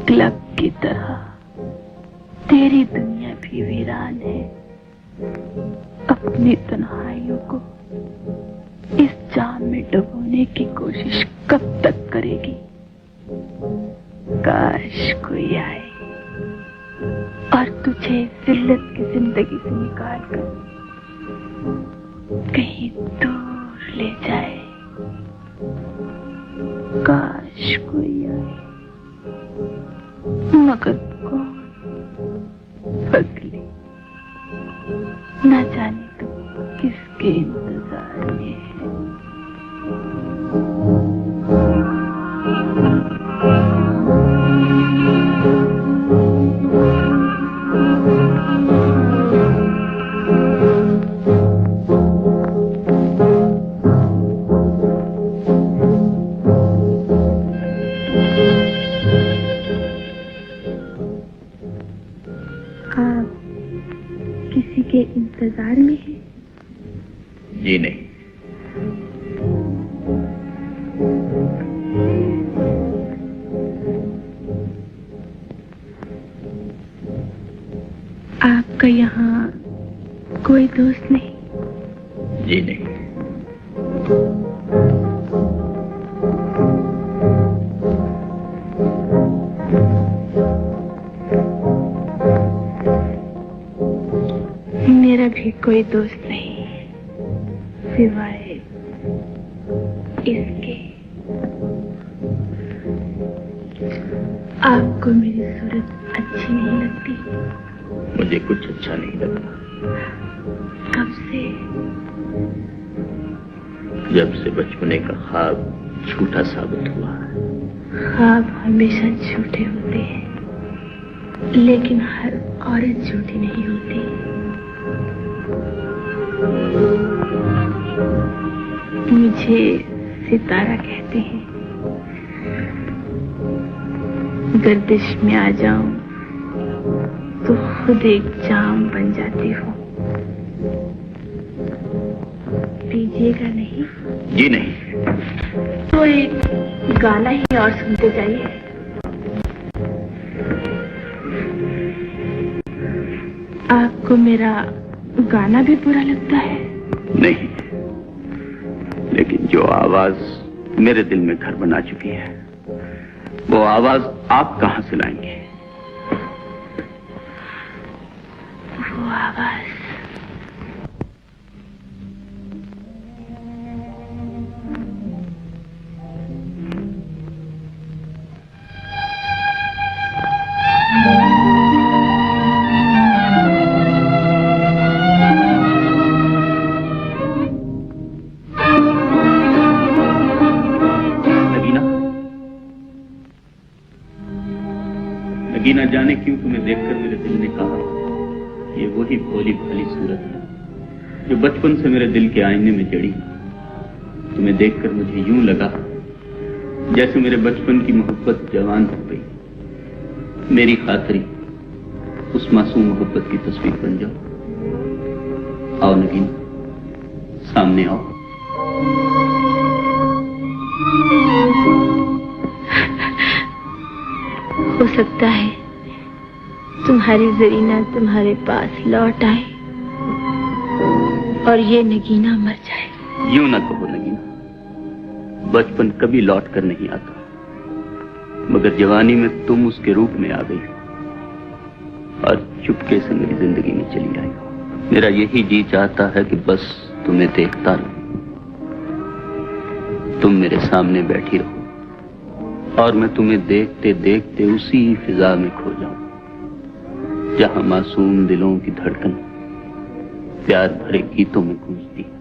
Speaker 9: क्लब की तरह तेरी दुनिया भी वीरान है। अपनी तन्हाइयों को इस जाम में डुबोने की कोशिश कब तक करेगी? काश कोई आए और तुझे जिल्लत की जिंदगी से निकाल कर कहीं दूर ले जाए। काश कोई आए, मगर कौन? फजली न जाने तो किसके इंतजार में है। आप किसी के इंतजार में हैं?
Speaker 5: जी नहीं।
Speaker 9: आपका यहाँ कोई दोस्त नहीं?
Speaker 5: जी नहीं।
Speaker 9: मेरा भी कोई दोस्त नहीं सिवाय इसके। आपको मेरी सूरत अच्छी नहीं लगती?
Speaker 5: मुझे कुछ अच्छा नहीं लगता।
Speaker 9: कब से?
Speaker 5: जब से बचपने का ख्वाब झूठा साबित हुआ है।
Speaker 9: ख्वाब हमेशा झूठे होते हैं, लेकिन हर औरत झूठी नहीं होती। मुझे सितारा कहते हैं। गर्दिश में आ जाऊं तो खुद एक जाम बन जाती हूँ। पीजिएगा नहीं?
Speaker 5: जी नहीं।
Speaker 9: तो एक गाना ही और सुनते जाइए। आपको मेरा गाना भी बुरा लगता है?
Speaker 5: नहीं, लेकिन जो आवाज मेरे दिल में घर बना चुकी है, वो आवाज आप कहां से लाएंगे?
Speaker 9: वो आवाज
Speaker 5: नगीना जाने क्यों तुम्हें देखकर मेरे दिल ने कहा, ये वही भोली भाली सूरत है जो बचपन से मेरे दिल के आईने में जड़ी। तुम्हें देखकर मुझे यूं लगा जैसे मेरे बचपन की मोहब्बत जवान हो गई। मेरी खातरी उस मासूम मोहब्बत की तस्वीर बन जाओ। आओ नगीना, सामने आओ।
Speaker 9: हो सकता है तुम्हारी जरीना तुम्हारे पास लौट आए और ये नगीना मर जाए।
Speaker 5: यूं ना कहो नगीना, बचपन कभी लौट कर नहीं आता, मगर जवानी में तुम उसके रूप में आ गई और चुपके से मेरी जिंदगी में चली आई। मेरा यही जी चाहता है कि बस तुम्हें देखता रहूं, तुम मेरे सामने बैठी रहो और मैं तुम्हें देखते देखते उसी फिजा में खो जाऊं जहां मासूम दिलों की धड़कन प्यार भरे गीतों में गूंजती है।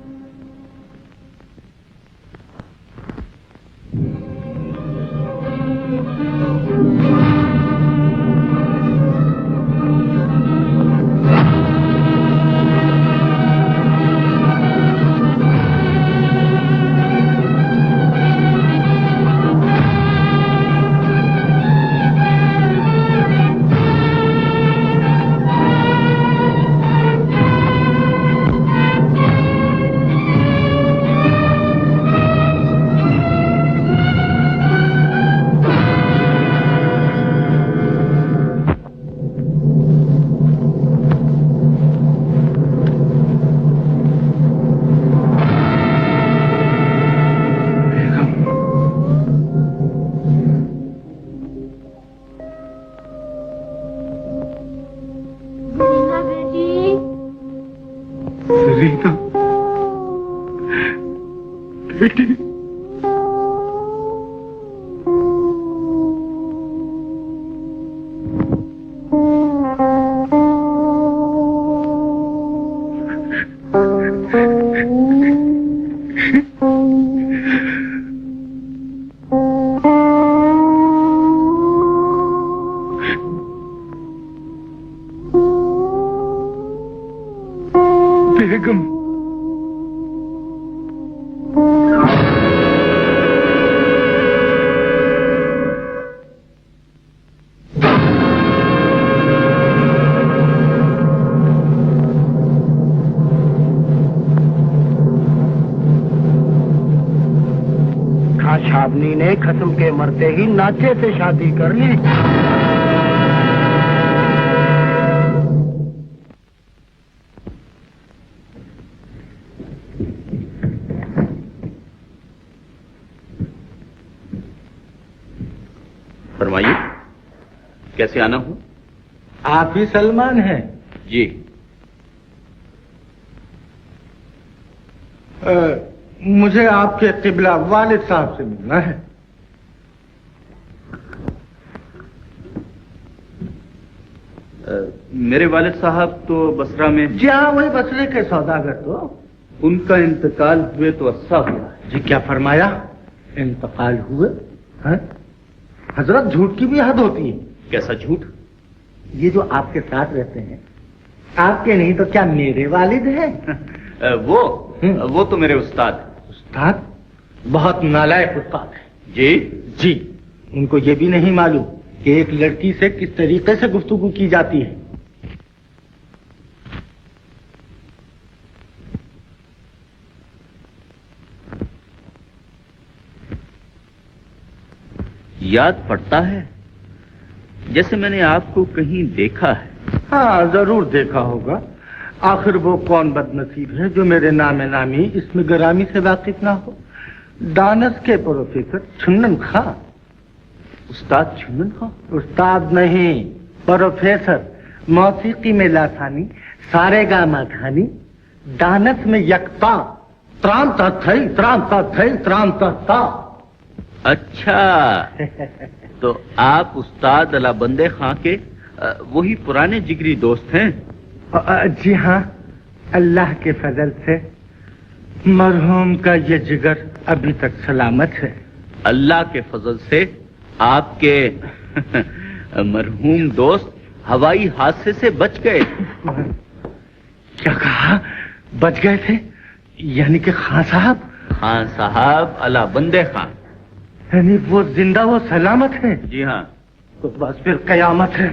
Speaker 3: साहबनी ने खत्म के मरते ही नाचे से शादी कर ली।
Speaker 5: फरमाइए, कैसे आना हूं?
Speaker 3: आप ही सलमान हैं?
Speaker 5: जी।
Speaker 3: मुझे आपके किबला वालिद साहब से मिलना है।
Speaker 5: मेरे वालिद साहब तो बसरा में।
Speaker 3: जी हाँ, वही बसरे के सौदागर। तो
Speaker 5: उनका इंतकाल हुए तो अच्छा हुआ।
Speaker 3: जी क्या फरमाया? इंतकाल हुए? हैं? हजरत, झूठ की भी हद होती है।
Speaker 5: कैसा झूठ?
Speaker 3: ये जो आपके साथ रहते हैं, आपके नहीं तो क्या मेरे वालिद हैं?
Speaker 5: वो तो मेरे उस्ताद।
Speaker 3: उस्ताद? बहुत नालायक उस्ताद है।
Speaker 5: जी
Speaker 3: जी। उनको ये भी नहीं मालूम कि एक लड़की से किस तरीके से गुफ्तगू की जाती है।
Speaker 5: याद पड़ता है जैसे मैंने आपको कहीं देखा है।
Speaker 3: हाँ, जरूर देखा होगा। आखिर वो कौन बदनसीब है जो मेरे नामे नामी इसमें गरामी से वाकिफ ना हो? दानस के प्रोफेसर छुन्नन खां।
Speaker 5: उस्ताद छुन्नन खां?
Speaker 3: उस्ताद नहीं, प्रोफेसर। मौसीकी में लासानी, सारेगामा धानी, दानस में यकता, त्राम ता थई, त्राम ता थई, त्राम ता ता।
Speaker 5: अच्छा, तो आप उस्ताद अला बंदे खां के वही पुराने जिगरी दोस्त हैं?
Speaker 3: जी हाँ, अल्लाह के फजल से मरहूम का ये जिगर अभी तक सलामत है।
Speaker 5: अल्लाह के फजल से आपके मरहूम दोस्त हवाई हादसे से बच गए।
Speaker 3: क्या कहा? बच गए थे? यानी कि खां साहब?
Speaker 5: खां साहब अला बंदे खां।
Speaker 3: यानी वो जिंदा, वो सलामत है?
Speaker 5: जी हाँ।
Speaker 3: तो बस फिर कयामत है।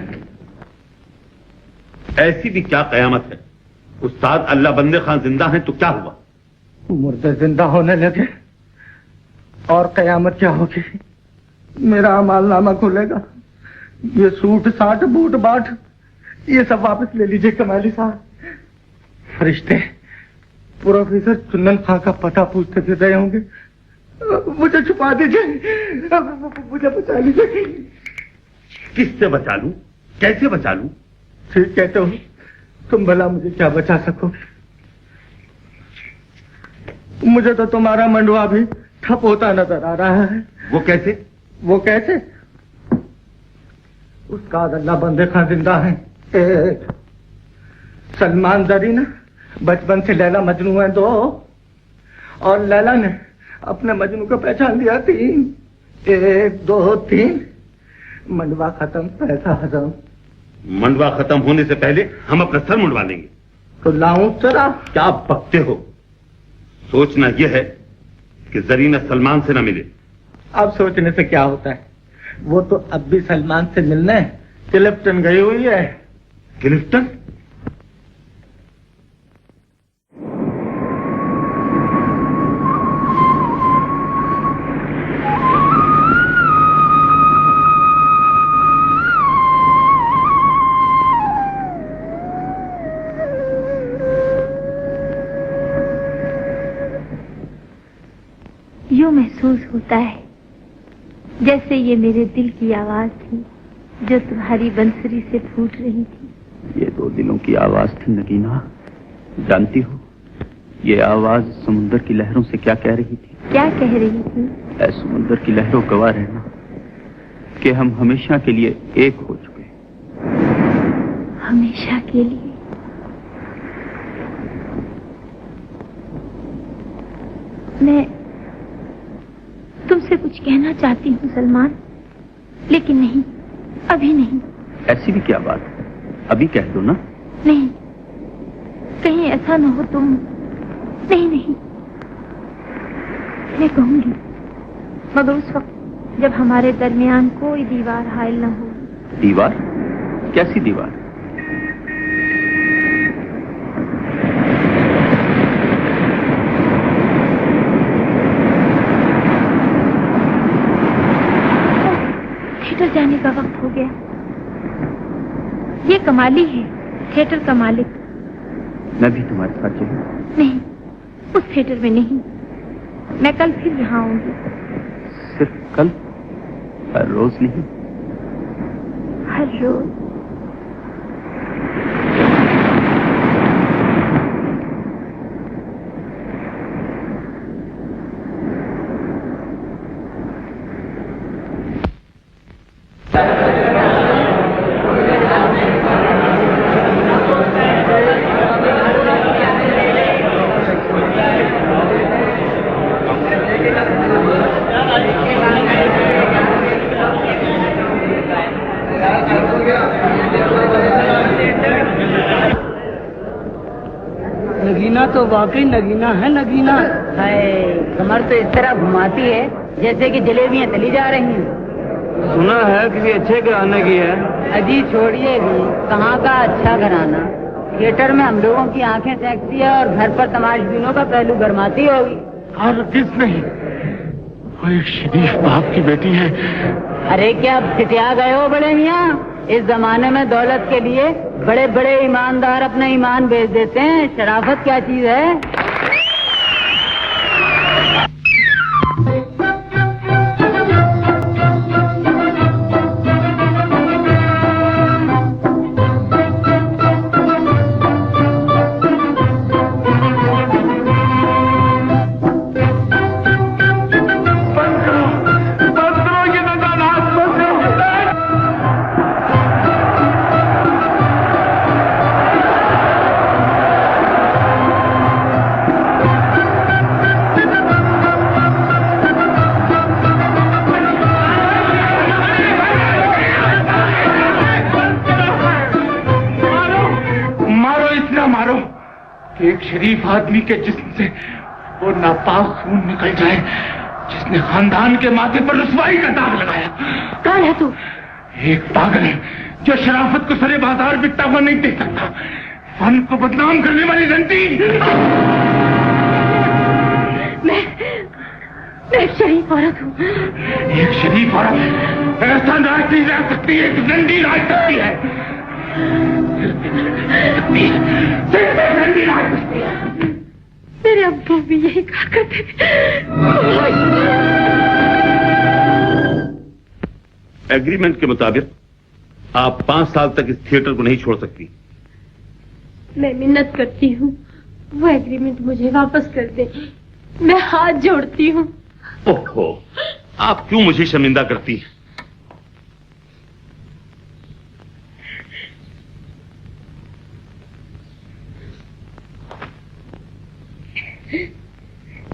Speaker 12: ऐसी भी क्या कयामत है? उस्ताद अल्लाह बंदे खां जिंदा हैं तो क्या हुआ?
Speaker 3: मुर्दे जिंदा होने लगे और कयामत क्या होगी? मेरा अमालनामा खुलेगा। ये सूट साट बूट बाट ये सब वापस ले लीजिए कमाली साहब। फरिश्ते प्रोफेसर चुन्नन खां का पता पूछते फिर रहे होंगे। मुझे छुपा दीजिए, मुझे बचा लीजिए।
Speaker 12: किससे बचा लूं? कैसे बचा लूं?
Speaker 3: ठीक कहते हो तुम, भला मुझे क्या बचा सको? मुझे तो तुम्हारा मंडवा भी ठप होता नजर आ रहा है।
Speaker 12: वो कैसे?
Speaker 3: वो कैसे? उसका अल्लाह बंदे खां जिंदा है। सलमान जरीना बचपन से लैला मजनू है दो, और लैला ने अपने मजनू को पहचान लिया 3। 1 2 3। मंडवा खत्म, पैसा हजम।
Speaker 12: मंडवा खत्म होने से पहले हम अपना सर मुंडवा लेंगे।
Speaker 3: तो लाऊं चला?
Speaker 12: क्या बकते हो? सोचना यह है कि जरीना सलमान से न मिले।
Speaker 3: अब सोचने से क्या होता है? वो तो अब भी सलमान से मिलने क्लिफ्टन गई हुई है।
Speaker 12: क्लिफ्टन?
Speaker 9: यूं महसूस होता है जैसे ये मेरे दिल की आवाज थी जो तुम्हारी बंसुरी से फूट रही थी।
Speaker 5: ये 2 दिलों की आवाज थी नगीना। जानती हो ये आवाज समुद्र की लहरों से क्या कह रही थी?
Speaker 9: क्या कह रही थी?
Speaker 5: ऐ समुद्र की लहरों गवाह रहना कि हम हमेशा के लिए एक हो चुके।
Speaker 9: हमेशा के लिए? मैं तुमसे कुछ कहना चाहती हूँ सलमान, लेकिन नहीं, अभी नहीं।
Speaker 5: ऐसी भी क्या बात है? अभी कह दो ना।
Speaker 9: नहीं, कहीं ऐसा न हो तुम। नहीं नहीं, मैं कहूंगी, मगर उस वक्त जब हमारे दरमियान कोई दीवार हायल न हो।
Speaker 5: दीवार? कैसी दीवार?
Speaker 9: थिएटर जाने का वक्त हो गया। ये कमाली है, थिएटर का मालिक।
Speaker 5: मैं भी तुम्हारे साथ चलूं?
Speaker 9: नहीं, उस थिएटर में नहीं। मैं कल फिर यहाँ आऊंगी।
Speaker 5: सिर्फ कल? हर रोज नहीं?
Speaker 9: हर रोज।
Speaker 3: नगीना तो वाकई नगीना है, नगीना है। कमर तो इस तरह घुमाती है जैसे कि जलेबियां तली जा रही हैं।
Speaker 4: सुना है किसी अच्छे घराने की है।
Speaker 3: अजी छोड़िए भी, कहाँ का अच्छा घराना। थिएटर में हम लोगों की आंखें सेक्सी है और घर पर तमाशबीनों का पहलू गरमाती होगी।
Speaker 2: और किस नहीं, वो एक शरीफ बाप की बेटी है।
Speaker 3: अरे क्या सिटिया गए हो बड़े मियाँ? इस जमाने में दौलत के लिए बड़े बड़े ईमानदार अपना ईमान बेच देते हैं। शराफत क्या चीज है?
Speaker 2: एक शरीफ आदमी के जिस्म से वो नापाक खून निकल जाए जिसने खानदान के माथे पर रुसवाई का दाग लगाया।
Speaker 9: कौन है तू?
Speaker 2: एक पागल है जो शराफत को सरे बाजार बिकता हुआ नहीं देख सकता। फन को बदनाम करने वाली रंटी।
Speaker 9: मैं एक शरीफ औरत हूँ।
Speaker 2: एक शरीफ औरत ऐसा राज नहीं रह सकती, एक रंडी राज सकती है।
Speaker 9: मेरे अब्बू भी यही कहा करते थे।
Speaker 12: एग्रीमेंट के मुताबिक आप 5 साल तक इस थिएटर को नहीं छोड़ सकती।
Speaker 9: मैं मिन्नत करती हूँ, वो एग्रीमेंट मुझे वापस कर दे। मैं हाथ जोड़ती हूँ।
Speaker 12: ओहो, आप क्यों मुझे शर्मिंदा करती हैं?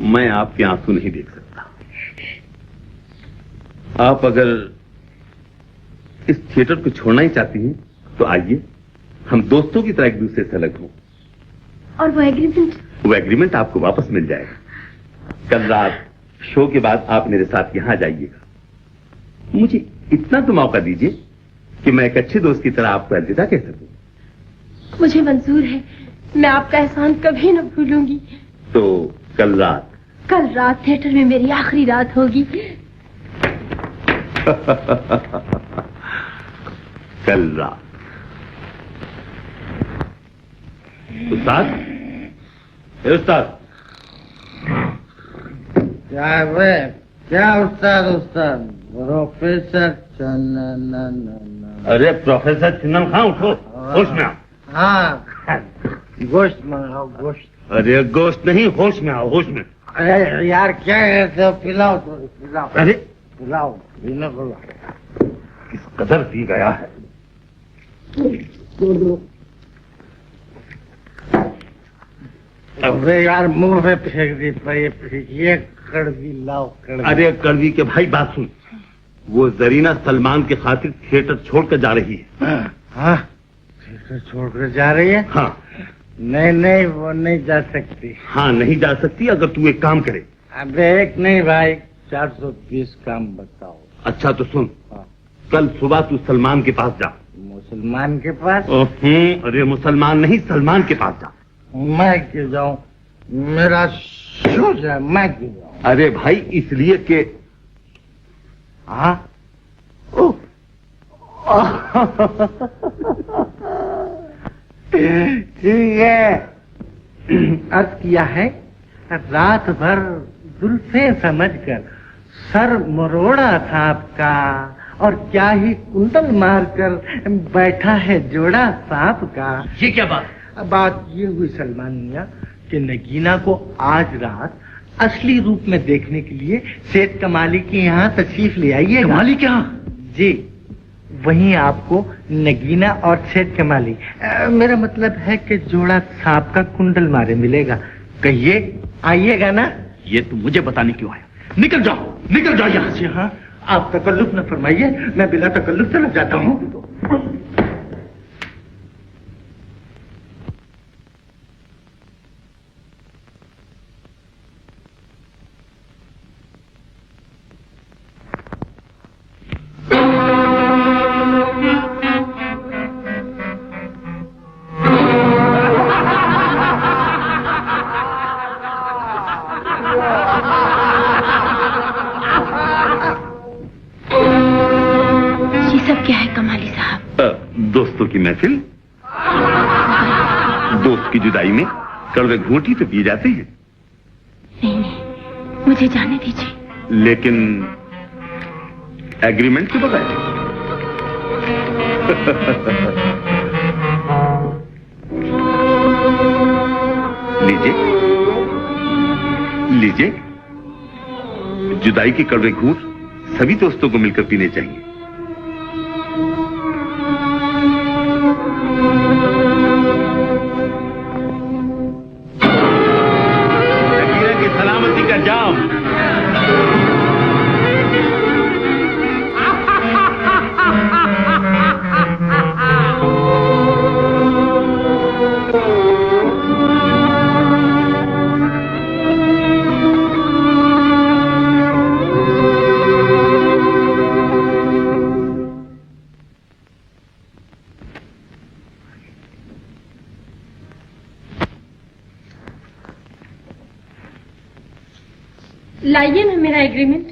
Speaker 12: मैं आपके आंसू नहीं देख सकता। आप अगर इस थिएटर को छोड़ना ही चाहती हैं तो आइए, हम दोस्तों की तरह एक दूसरे से अलग हों।
Speaker 9: और वो एग्रीमेंट?
Speaker 12: वो एग्रीमेंट आपको वापस मिल जाएगा। कल रात शो के बाद आप मेरे साथ यहां जाइएगा। मुझे इतना तो मौका दीजिए कि मैं एक अच्छे दोस्त की तरह आपको अलविदा कह सकूं।
Speaker 9: मुझे मंजूर है, मैं आपका एहसान कभी न भूलूंगी।
Speaker 12: तो कल रात
Speaker 9: थिएटर में मेरी आखिरी रात होगी।
Speaker 12: कल रात। उस्ताद, उस्ताद।
Speaker 3: क्या उस्ताद? प्रोफेसर
Speaker 12: अरे प्रोफेसर चन्नन खां, उठो, होश में आओ।
Speaker 3: हाँ, गोश्त मंगाओ, गोश्त।
Speaker 12: अरे गोश्त नहीं, होश में आओ, होश में।
Speaker 3: अरे यार क्या कहते हो? पिलाओ तो पिलाओ।
Speaker 12: अरे
Speaker 3: पिलाओ, पीने को
Speaker 12: किस कदर पी गया है।
Speaker 3: अबे यार मुंह में फेंक दी पर ये कड़वी लाओ, कड़वी।
Speaker 12: अरे कड़वी के भाई बात सुन, वो जरीना सलमान के खातिर थिएटर छोड़कर जा रही है।
Speaker 3: हाँ, थिएटर छोड़कर जा रही है?
Speaker 12: हाँ।
Speaker 3: नहीं वो नहीं जा सकती।
Speaker 12: हाँ नहीं जा सकती अगर तू एक काम करे।
Speaker 3: अबे एक नहीं भाई, 420 काम बताओ।
Speaker 12: अच्छा तो सुन,
Speaker 3: हाँ।
Speaker 12: कल सुबह तू सलमान के पास जा।
Speaker 3: मुसलमान के पास?
Speaker 12: अरे मुसलमान नहीं, सलमान के पास जा।
Speaker 3: मैं क्यों जाऊं? मेरा शो है, मैं क्यों जाऊं?
Speaker 12: अरे भाई इसलिए कि
Speaker 3: हाँ, ओह ठीक है। अर्ज किया है, रात भर जुल्फे समझकर सर मरोड़ा सांप का, और क्या ही कुंडल मारकर बैठा है जोड़ा सांप का।
Speaker 4: ये क्या बात?
Speaker 3: बात ये हुई सलमान मियां कि नगीना को आज रात असली रूप में देखने के लिए सेठ कमाली के यहाँ तशरीफ ले आइए।
Speaker 4: कमाली के यहाँ?
Speaker 3: जी, वहीं आपको नगीना और सेठ कमाली, मेरा मतलब है कि जोड़ा सांप का कुंडल मारे मिलेगा। कहिए आइएगा ना?
Speaker 4: ये तुम मुझे बताने क्यों आया? निकल जाओ यहाँ से।
Speaker 3: हाँ, आप तकल्लुफ न फरमाइए, मैं बिना तकल्लुफ चला जाता हूँ।
Speaker 12: दोस्तों की महफिल, दोस्त की जुदाई में कड़वे घूंट ही तो पिए जाते हैं।
Speaker 9: नहीं, मुझे जाने दीजिए।
Speaker 12: लेकिन एग्रीमेंट के बगैर? लीजिए, जुदाई के कड़वे घूंट सभी दोस्तों को मिलकर पीने चाहिए।
Speaker 2: सलामती का जाम।
Speaker 11: लाइए ना मेरा एग्रीमेंट।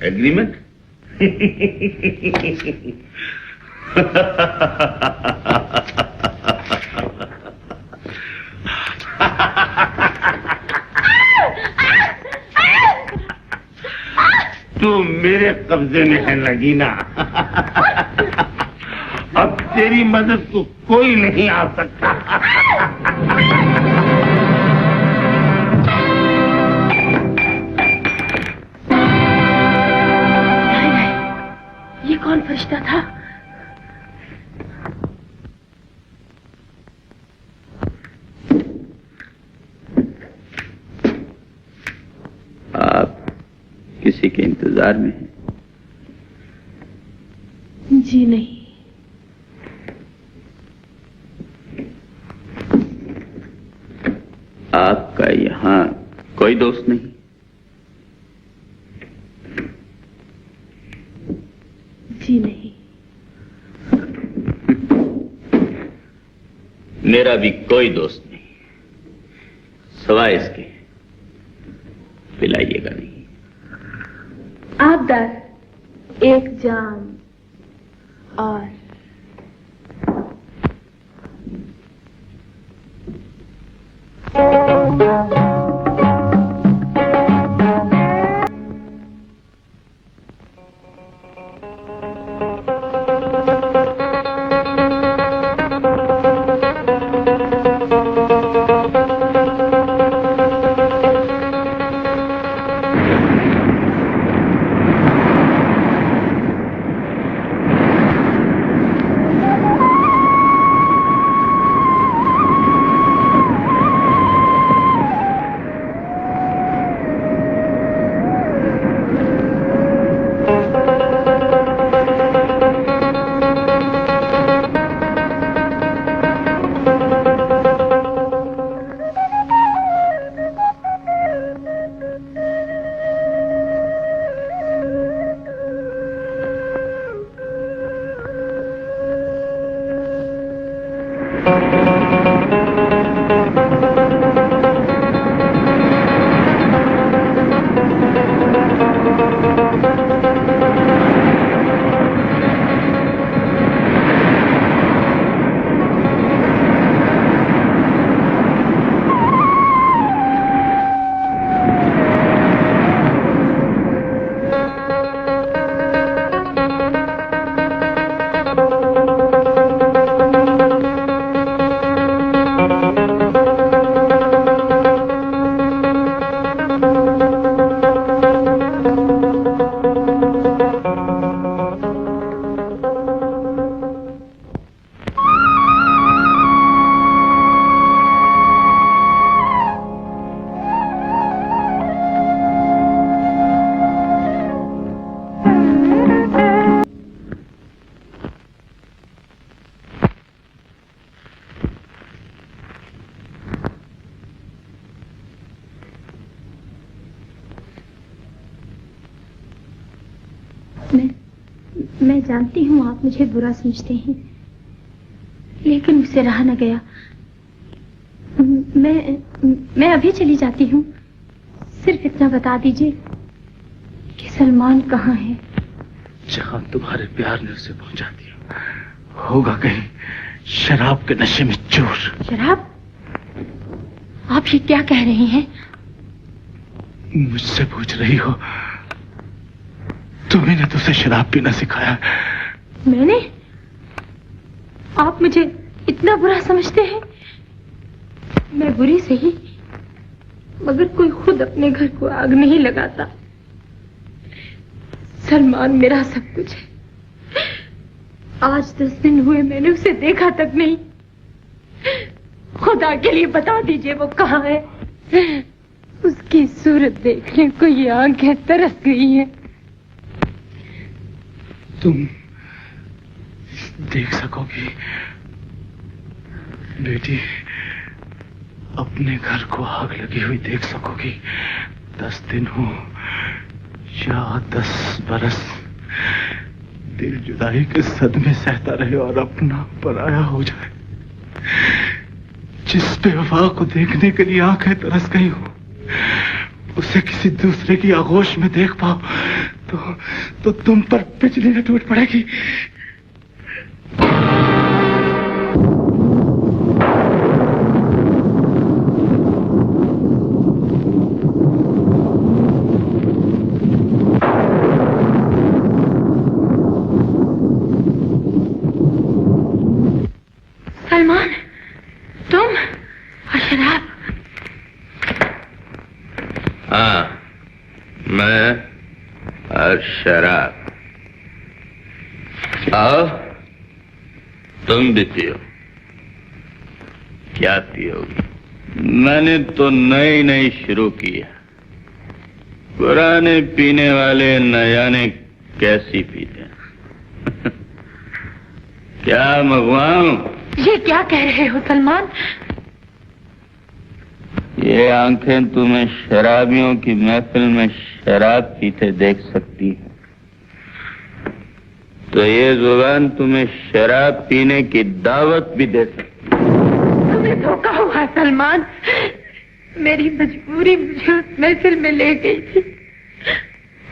Speaker 12: एग्रीमेंट? तू मेरे कब्जे में है नगीना। अब तेरी मदद को कोई नहीं आ सकता।
Speaker 11: ये कौन फरिश्ता था?
Speaker 5: आप किसी के इंतजार में हैं?
Speaker 11: जी नहीं।
Speaker 5: आपका यहाँ कोई दोस्त नहीं?
Speaker 11: जी नहीं।
Speaker 5: मेरा भी कोई दोस्त नहीं, सवाए इसके पिलाइएगा नहीं।
Speaker 11: आप दर एक जाम और
Speaker 9: मैं जानती हूँ आप मुझे बुरा समझते हैं, लेकिन मुझसे रहा न गया। मैं अभी चली जाती हूँ। सिर्फ इतना बता दीजिए कि सलमान कहाँ है।
Speaker 2: जहाँ तुम्हारे प्यार ने उसे पहुंचा दिया होगा, कहीं शराब के नशे में चूर।
Speaker 9: शराब? आप ये क्या कह रहे हैं?
Speaker 2: मुझसे पूछ रही हो? तुम्ही ने तो उसे शराब पीना सिखाया।
Speaker 9: मैंने? आप मुझे इतना बुरा समझते हैं? मैं बुरी सही, मगर कोई खुद अपने घर को आग नहीं लगाता। सलमान मेरा सब कुछ है। आज 10 दिन हुए मैंने उसे देखा तक नहीं। खुदा के लिए बता दीजिए वो कहाँ है। उसकी सूरत देखने को ये आंखें तरस गई हैं।
Speaker 2: तुम देख सकोगी बेटी, अपने घर को आग लगी हुई देख सकोगी। 10 दिन हो या 10 बरस, दिल जुदाई के सदमे सहता रहे और अपना पराया हो जाए। जिस बेवफा को देखने के लिए आंखें तरस गई हो, उसे किसी दूसरे की आगोश में देख पाओ तो तुम पर बिजली न टूट पड़ेगी।
Speaker 9: सलमान, तुम? शराब?
Speaker 5: हाँ, मैं और शराब। आओ, तुम भी पियो। क्या पियोगी? मैंने तो नई नई शुरू की है। पुराने पीने वाले न जाने कैसी पीते हैं। क्या मंगवाऊं?
Speaker 9: ये क्या कह रहे हो सलमान?
Speaker 5: ये आंखें तुम्हें शराबियों की महफिल में शराब पीते देख सकती है, तो ये जुबान तुम्हें शराब पीने की दावत भी दे सकती है।
Speaker 9: तुम्हें धोखा हुआ सलमान। मेरी मजबूरी मुझे उस महफिल में ले गई थी,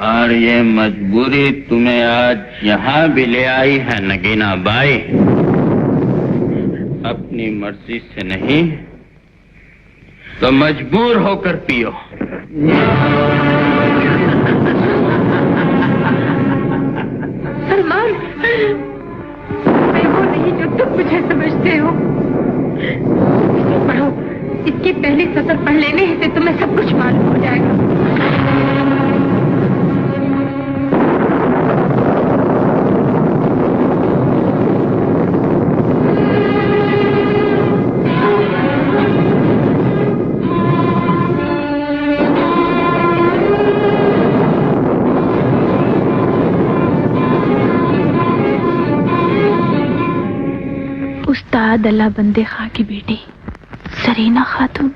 Speaker 5: और ये मजबूरी तुम्हें आज यहाँ भी ले आई है नगीना बाई। अपनी मर्जी से नहीं तो मजबूर होकर पियो।
Speaker 9: सलमान, मैं वो नहीं जो तुम मुझे समझते हो। इसे पढ़ो, इसकी पहली सतर पढ़ लेने से तुम्हें सब कुछ मालूम हो जाएगा। उस्ताद अल्लाह बंदे खां की बेटी सरीना खातून।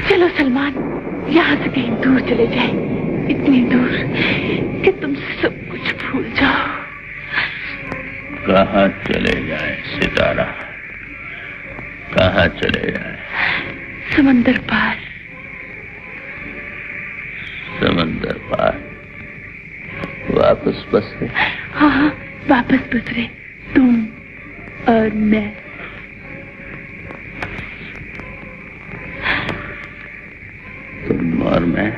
Speaker 9: चलो सलमान, यहाँ से कहीं दूर चले जाए, इतनी दूर कि तुम सब कुछ भूल जाओ।
Speaker 5: कहाँ चले जाए सितारा, कहाँ चले जाए?
Speaker 9: समंदर पार।
Speaker 5: समंदर पार वापस बसे?
Speaker 9: हाँ हाँ, वापस बसरे, तुम और मैं।
Speaker 5: तुम और मैं?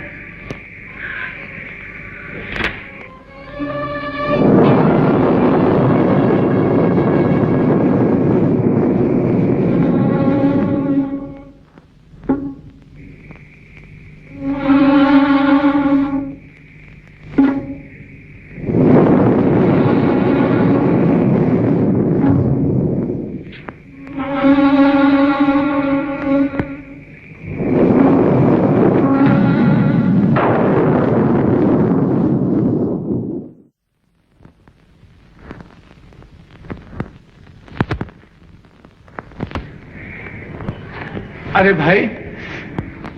Speaker 2: अरे भाई,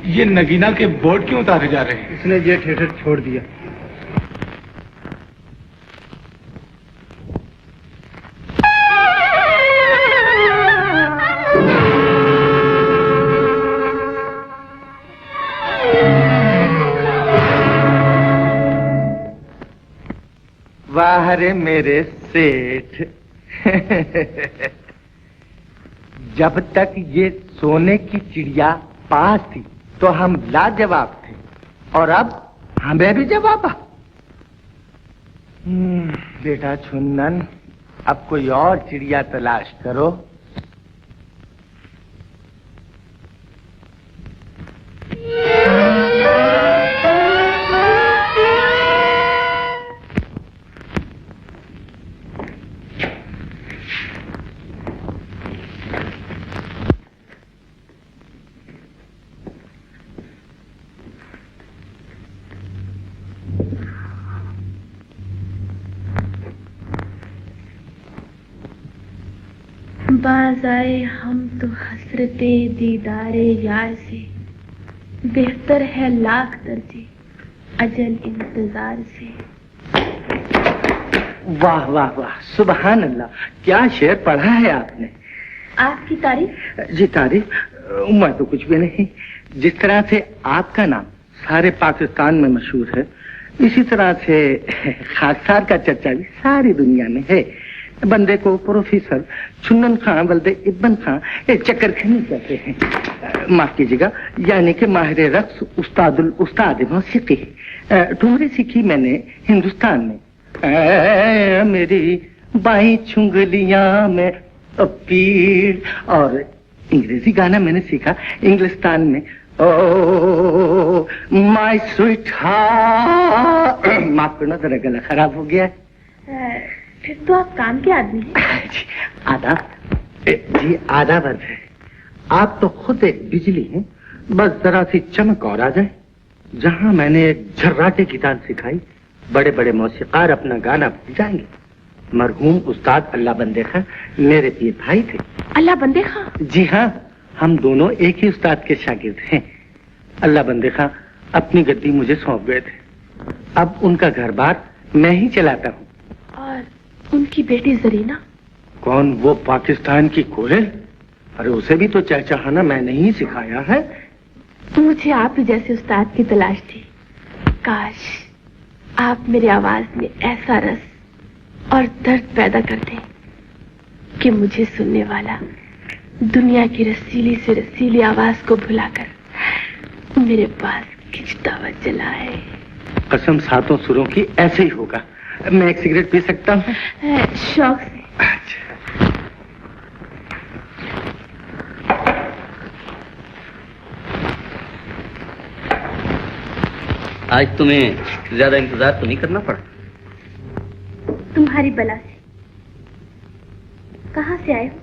Speaker 2: ये नगीना के बोर्ड क्यों उतारे जा रहे हैं?
Speaker 3: इसने ये थिएटर छोड़ दिया। वाह रे मेरे सेठ। जब तक ये सोने की चिड़िया पास थी तो हम लाजवाब थे, और अब हमें भी जवाब। बेटा छुन्नन, अब कोई और चिड़िया तलाश करो।
Speaker 9: बाज आए हम तो हसरते दीदारे यार से, बेहतर है लाख दर्जे अजल इंतजार से।
Speaker 3: वाह वाह वाह, सुबहान अल्लाह, क्या शेर पढ़ा है आपने।
Speaker 9: आपकी तारीफ?
Speaker 3: जी तारीफ मैं तो कुछ भी नहीं। जिस तरह से आपका नाम सारे पाकिस्तान में मशहूर है, इसी तरह से खाकसार का चर्चा भी सारी दुनिया में है। बंदे को प्रोफेसर छुन्नन खां बल्दे इब्बन खां चक्कर खनी कहते हैं। माफ कीजिएगा, यानी कि माहिर रक्स उस्ताद मौसीकी। ठुमरी सीखी मैंने हिंदुस्तान में। मेरी बाई छुंगलियां में पीड़। और अंग्रेजी गाना मैंने सीखा इंग्लिस्तान में। Oh my sweet heart. माफ करना, जरा गला खराब हो गया है।
Speaker 9: फिर तो आप काम के आदमी हैं।
Speaker 3: जी आदाब है। आप तो खुद एक बिजली हैं, बस जरा सी चमक और आ जाए। जहां मैंने एक झर्राटे की तान सिखाई, बड़े बड़े मौसीकार अपना गाना भूल जाएंगे। मरहूम उस्ताद अल्लाह बंदे खां मेरे पीर भाई थे।
Speaker 9: अल्लाह बंदे खां? जी
Speaker 3: हाँ, हम दोनों एक ही उस्ताद के शागिर्द हैं। अल्लाह बंदे खां अपनी गद्दी मुझे सौंप गए थे। अब उनका घर बार मैं ही चलाता हूँ।
Speaker 9: और उनकी बेटी जरीना?
Speaker 3: कौन, वो पाकिस्तान की कोयल? अरे उसे भी तो चहचहाना मैंने ही सिखाया है।
Speaker 9: मुझे आप ही जैसे उस्ताद की तलाश थी। काश आप मेरी आवाज में ऐसा रस और दर्द पैदा कर दें कि मुझे सुनने वाला दुनिया की रसीली से रसीली आवाज को भुलाकर मेरे पास खिंचता हुआ चला है।
Speaker 3: कसम सातों सुरों की ऐसे ही होगा। मैं एक सिगरेट पी सकता हूँ?
Speaker 9: शौक से।
Speaker 3: अच्छा।
Speaker 7: आज तुम्हें ज्यादा इंतजार तो नहीं करना पड़ा?
Speaker 9: तुम्हारी बला से। कहाँ से आए हो?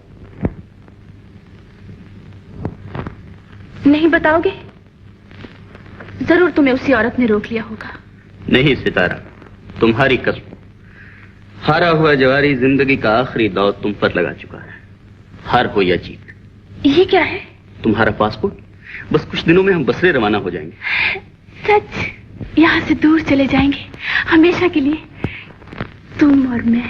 Speaker 9: नहीं बताओगे? जरूर तुम्हें उसी औरत ने रोक लिया होगा।
Speaker 7: नहीं सितारा, तुम्हारी कसम, हारा हुआ जवारी जिंदगी का आखिरी दौर तुम पर लगा चुका है। हार हो या जीत।
Speaker 9: ये क्या है?
Speaker 7: तुम्हारा पासपोर्ट। बस कुछ दिनों में हम बसरे रवाना हो जाएंगे।
Speaker 9: सच? यहाँ से दूर चले जाएंगे हमेशा के लिए, तुम और मैं।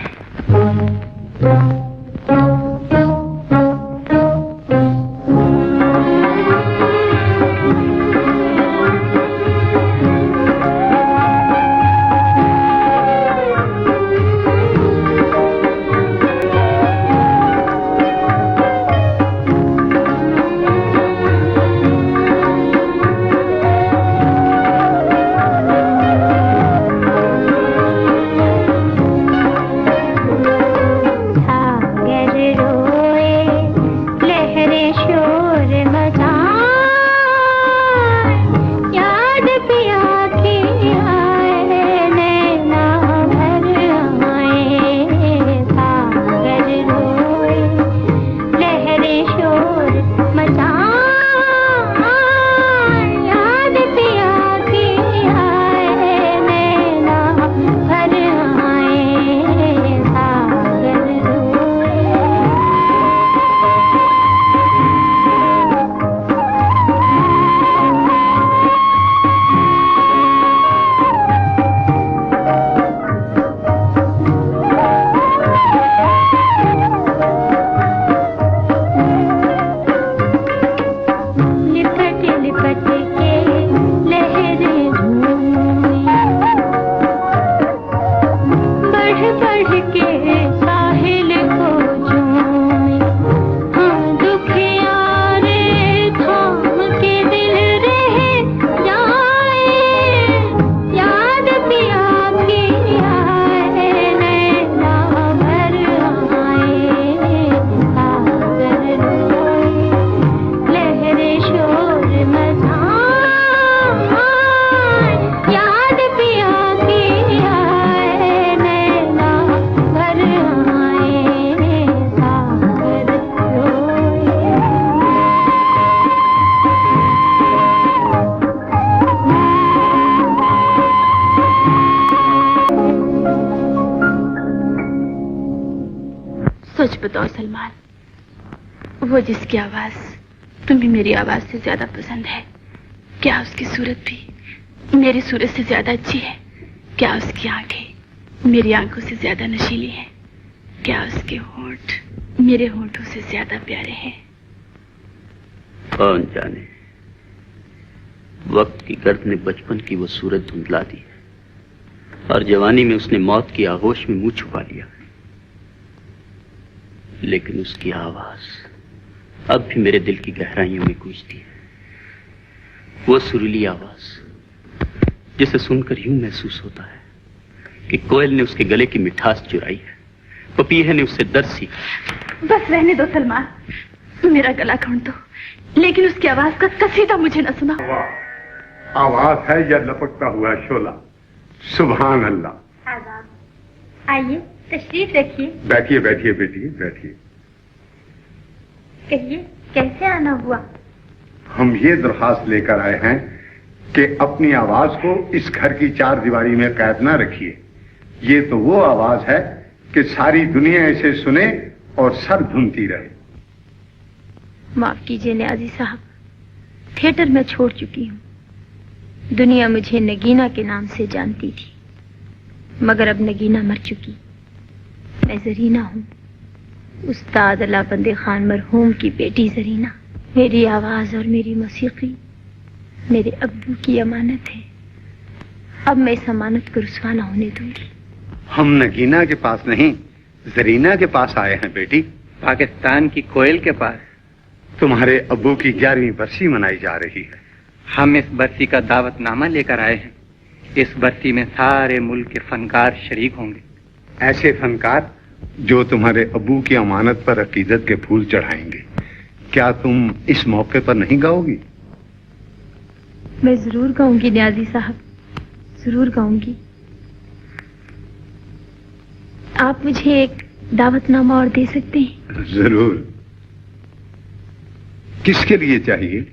Speaker 9: बताओ सलमान, वो जिसकी आवाज तुम्हें मेरी आवाज से ज्यादा पसंद है, क्या उसकी सूरत भी मेरी सूरत से ज्यादा अच्छी है? क्या उसकी आंखें मेरी आंखों से ज्यादा नशीली हैं? क्या उसके होंठ मेरे होंठों से ज्यादा प्यारे हैं?
Speaker 5: कौन जाने, वक्त की गर्द ने बचपन की वो सूरत धुंधला दी और जवानी में उसने मौत की आगोश में मुंह छुपा लिया। लेकिन उसकी आवाज अब भी मेरे दिल की गहराइयों में गूंजती है। वो सुरीली आवाज जिसे सुनकर यूं महसूस होता है कि कोयल ने उसके गले की मिठास चुराई है, पपीहे ने उससे दर्द सीखा।
Speaker 9: बस रहने दो सलमान, मेरा गला घोंट दो, लेकिन उसकी आवाज का कसीदा मुझे न सुना।
Speaker 10: आवाज है या लपकता हुआ शोला? सुभान अल्लाह।
Speaker 1: आइए तशरीफ रखिए।
Speaker 10: बैठिए बैठिए बेटी, बैठिए।
Speaker 1: कहिए कैसे आना हुआ?
Speaker 10: हम ये दरखास्त लेकर आए हैं कि अपनी आवाज को इस घर की चार दीवारी में कैद ना रखिए। ये तो वो आवाज है कि सारी दुनिया इसे सुने और सर धुनती रहे।
Speaker 1: माफ कीजिए न्याजी साहब, थिएटर में छोड़ चुकी हूँ। दुनिया मुझे नगीना के नाम से जानती थी, मगर अब नगीना मर चुकी। मैं जरीना हूँ, उस्ताद अल्लाह बंदे खान मरहूम की बेटी जरीना। मेरी आवाज और मेरी मौसीकी मेरे अब्बू की अमानत है। अब मैं इस अमानत को रुसवा न होने दूंगी।
Speaker 10: हम नगीना के पास नहीं, जरीना के पास आए हैं बेटी।
Speaker 3: पाकिस्तान की कोयल के पास।
Speaker 10: तुम्हारे अब्बू की 11वीं बरसी मनाई जा रही है।
Speaker 3: हम इस बरसी का दावतनामा लेकर आए हैं। इस बरसी में सारे मुल्क के फनकार शरीक होंगे।
Speaker 10: ऐसे फनकार जो तुम्हारे अब्बू की अमानत पर अकीदत के फूल चढ़ाएंगे। क्या तुम इस मौके पर नहीं गाओगी?
Speaker 1: मैं जरूर गाऊंगी न्याजी साहब, जरूर गाऊंगी। आप मुझे एक दावतनामा और दे सकते हैं?
Speaker 10: जरूर। किसके लिए चाहिए?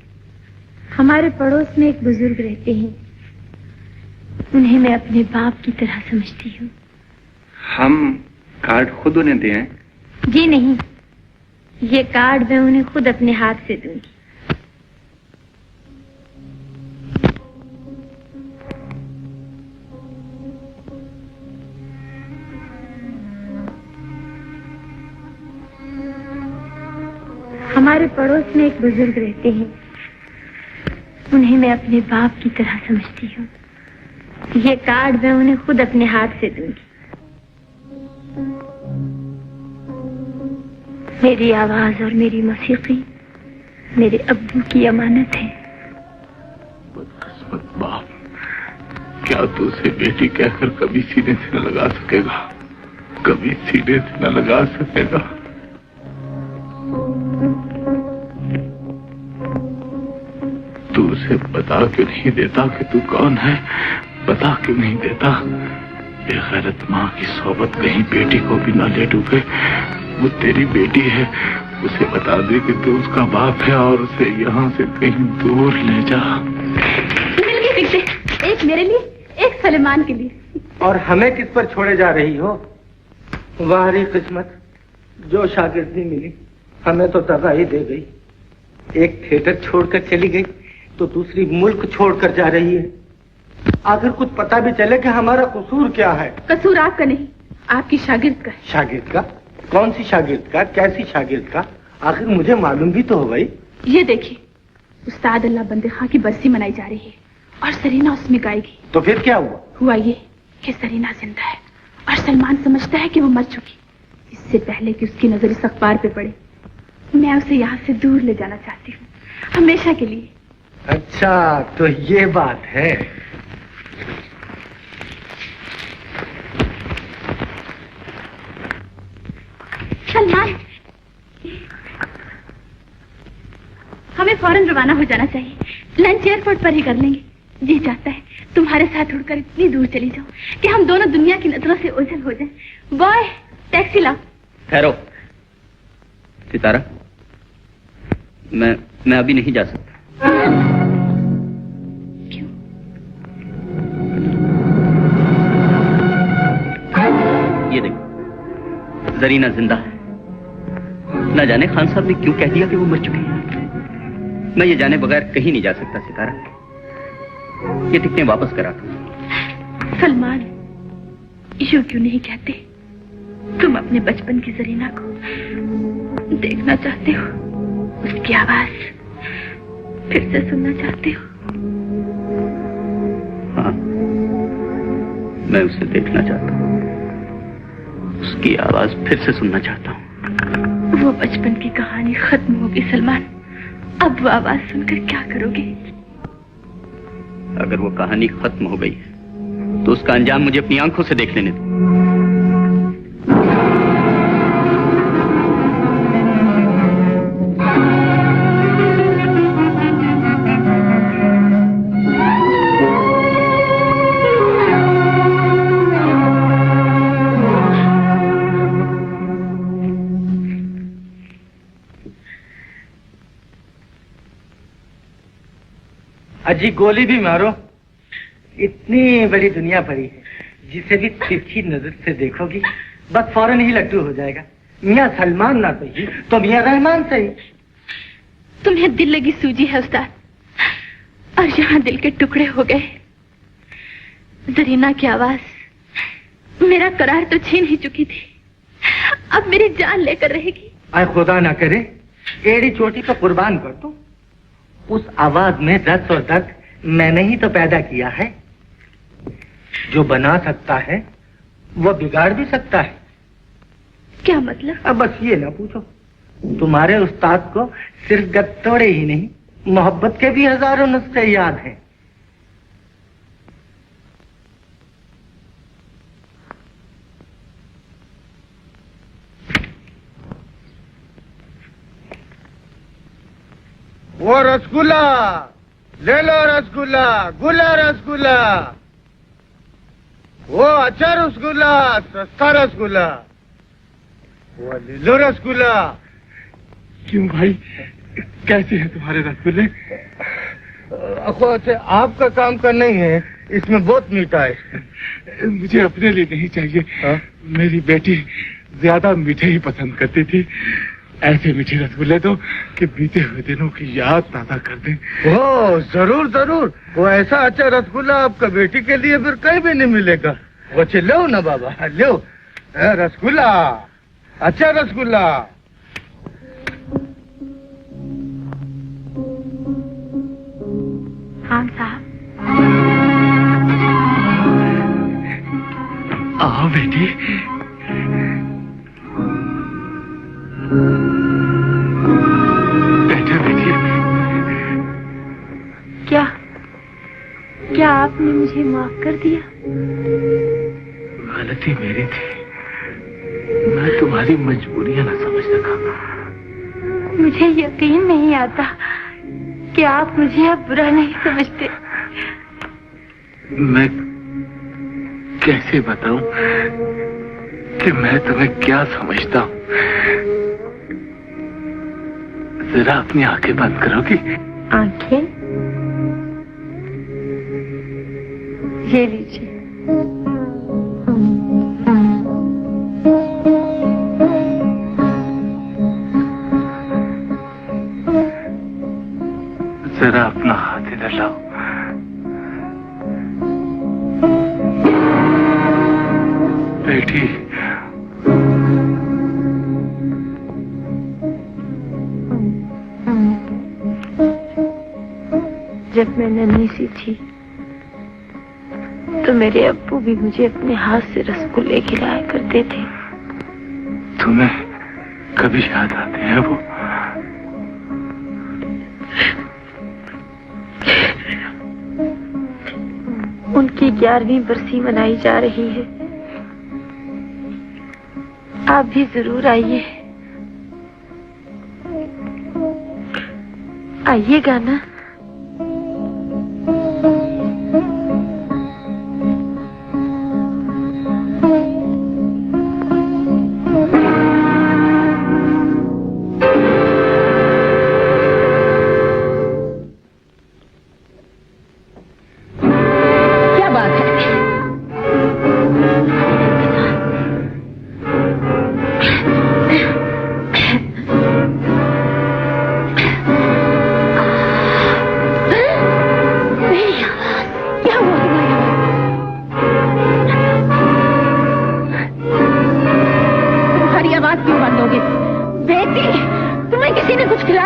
Speaker 1: हमारे पड़ोस में एक बुजुर्ग रहते हैं, उन्हें मैं अपने बाप की तरह समझती हूँ।
Speaker 3: हम कार्ड खुद उन्हें दें?
Speaker 1: जी नहीं, ये कार्ड मैं उन्हें खुद अपने हाथ से दूंगी। हमारे पड़ोस में एक बुजुर्ग रहते हैं, उन्हें मैं अपने बाप की तरह समझती हूँ। ये कार्ड मैं उन्हें खुद अपने हाथ से दूंगी। मेरी आवाज और मेरी मौसीकी मेरे अब्बू की अमानत है।
Speaker 2: बदकिस्मत बाप, क्या तू उसे बेटी कहकर कभी सीने से न लगा सकेगा? कभी सीने से न लगा सकेगा? तू उसे बता क्यों नहीं देता कि तू कौन है? बता क्यों नहीं देता? बेगैरत माँ की सोबत कहीं बेटी को भी न ले डूबे। वो तेरी बेटी है, उसे बता दे कि तू उसका बाप है और उसे यहाँ से कहीं दूर ले जा।
Speaker 9: मिल गए, एक मेरे लिए, एक सलेमान के लिए।
Speaker 3: और हमें किस पर छोड़े जा रही हो? वारी किस्मत, जो शागिर्दी मिली हमें तो तबाही दे गई। एक थिएटर छोड़कर चली गई तो दूसरी मुल्क छोड़कर जा रही है। आखिर कुछ पता भी चले कि हमारा कसूर क्या है?
Speaker 9: कसूर आपका नहीं, आपकी शागिर्द का।
Speaker 3: शागिर्द का? कौन सी शागिर्द का? कैसी शागिर्द का? आखिर मुझे मालूम भी तो हो भाई।
Speaker 9: ये देखिए, उस्ताद अल्लाह बंदे खां की बरसी मनाई जा रही है और सरीना उसमें गाएगी।
Speaker 3: तो फिर क्या हुआ?
Speaker 9: हुआ ये कि सरीना जिंदा है और सलमान समझता है कि वो मर चुकी। इससे पहले कि उसकी नजर इस अखबार पे पड़े, मैं उसे यहाँ से दूर ले जाना चाहती हूँ, हमेशा के लिए।
Speaker 3: अच्छा, तो ये बात है।
Speaker 9: सलमान, हमें फौरन रवाना हो जाना चाहिए। लंच एयरपोर्ट पर ही कर लेंगे। जी चाहता है तुम्हारे साथ उड़कर इतनी दूर चली जाऊं कि हम दोनों दुनिया की नजरों से ओझल हो जाएं। बॉय, टैक्सी लाओ।
Speaker 5: ठहरो सितारा, मैं अभी नहीं जा सकता।
Speaker 9: क्यों?
Speaker 5: ये देखो, जरीना जिंदा है ना जाने खान साहब ने क्यों कह दिया कि वो मर चुकी है। मैं ये जाने बगैर कहीं नहीं जा सकता सितारा। ये टिकटें वापस करा दो।
Speaker 9: सलमान, यूं क्यों नहीं कहते? तुम अपने बचपन की जरीना को देखना चाहते हो, उसकी आवाज फिर से सुनना चाहते हो।
Speaker 5: हाँ, मैं उसे देखना चाहता हूँ, उसकी आवाज फिर से सुनना चाहता हूँ।
Speaker 9: वो बचपन की कहानी खत्म होगी सलमान। अब वो आवाज सुनकर क्या करोगे?
Speaker 5: अगर वो कहानी खत्म हो गई है तो उसका अंजाम मुझे अपनी आंखों से देख लेने दो।
Speaker 3: अजी गोली भी मारो, इतनी बड़ी दुनिया पड़ी है, जिसे भी तिरछी नजर से देखोगी बस फौरन ही लट्टू हो जाएगा। मियां सलमान ना सही तो मियां रहमान सही।
Speaker 9: तुम्हें दिल लगी सूजी है उस्ताद, और यहाँ दिल के टुकड़े हो गए। जरीना की आवाज मेरा करार तो छीन ही चुकी थी, अब मेरी जान लेकर रहेगी।
Speaker 3: आए खुदा ना करे एड़ी चोटी पर कुर्बान कर दो। उस आवाज में रस और दर्द मैंने ही तो पैदा किया है। जो बना सकता है वो बिगाड़ भी सकता है।
Speaker 9: क्या मतलब?
Speaker 3: अब बस ये ना पूछो, तुम्हारे उस्ताद को सिर्फ गत्तोड़े ही नहीं, मोहब्बत के भी हजारों नुस्खे याद हैं।
Speaker 13: वो रसगुल्ला ले लो, रसगुल्ला, गुला रसगुल्ला, वो अच्छा रसगुल्ला, सस्ता रसगुल्ला, वो ले लो रसगुल्ला।
Speaker 2: क्यों भाई, कैसे हैं तुम्हारे रसगुल्ले?
Speaker 13: अच्छा, आपका काम का नहीं है, इसमें बहुत मीठा है।
Speaker 2: मुझे अपने लिए नहीं चाहिए। मेरी बेटी ज्यादा मीठे ही पसंद करती थी। ऐसे मीठे रसगुल्ले दो कि बीते हुए दिनों की याद ताजा कर दें।
Speaker 13: ओ जरूर जरूर, वो ऐसा अच्छा रसगुल्ला आपका बेटी के लिए फिर कहीं भी नहीं मिलेगा। वो लो ना बाबा, लो रसगुल्ला, अच्छा रसगुल्ला।
Speaker 9: खान साहब,
Speaker 2: आओ बेटी।
Speaker 9: क्या आपने मुझे माफ कर दिया?
Speaker 2: गलती मेरी थी, मैं तुम्हारी मजबूरियां ना समझ सका।
Speaker 9: मुझे यकीन नहीं आता कि आप मुझे अब बुरा नहीं समझते।
Speaker 2: मैं कैसे बताऊं कि मैं तुम्हें क्या समझता हूं? जरा अपनी आंखें बंद करोगी?
Speaker 9: आंखें? ये लीजिए।
Speaker 2: जरा अपना हाथ इधर लाओ। बेटी,
Speaker 9: जब मैं नन्ही सी थी तो मेरे अब्बू भी मुझे अपने हाथ से रसगुल्ले खिलाया करते थे।
Speaker 2: तुम्हें कभी याद आते हैं वो?
Speaker 9: उनकी 11वीं बरसी मनाई जा रही है। आप भी जरूर आइए। आइएगा ना?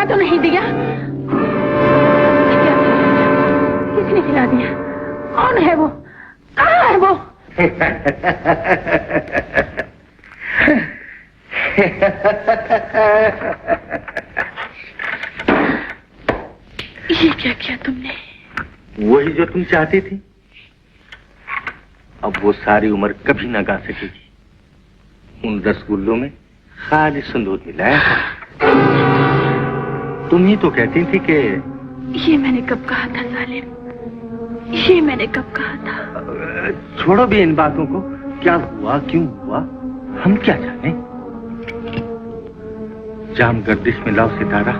Speaker 9: खिला तो नहीं दिया? किसने खिला दिया? कौन है वो? कहाँ है वो? ये क्या किया तुमने?
Speaker 3: वही जो तुम चाहती थी। अब वो सारी उम्र कभी ना गा सकेगी। उन रसगुल्लों में खाली सिंदूर मिलाया था। तुम ही तो कहती थी कि
Speaker 9: ये मैंने कब कहा था सालिम? ये मैंने कब कहा था?
Speaker 3: छोड़ो भी इन बातों को। क्या हुआ, क्यों हुआ, हम क्या जाने। जाम गर्दिश में लाओ सितारा।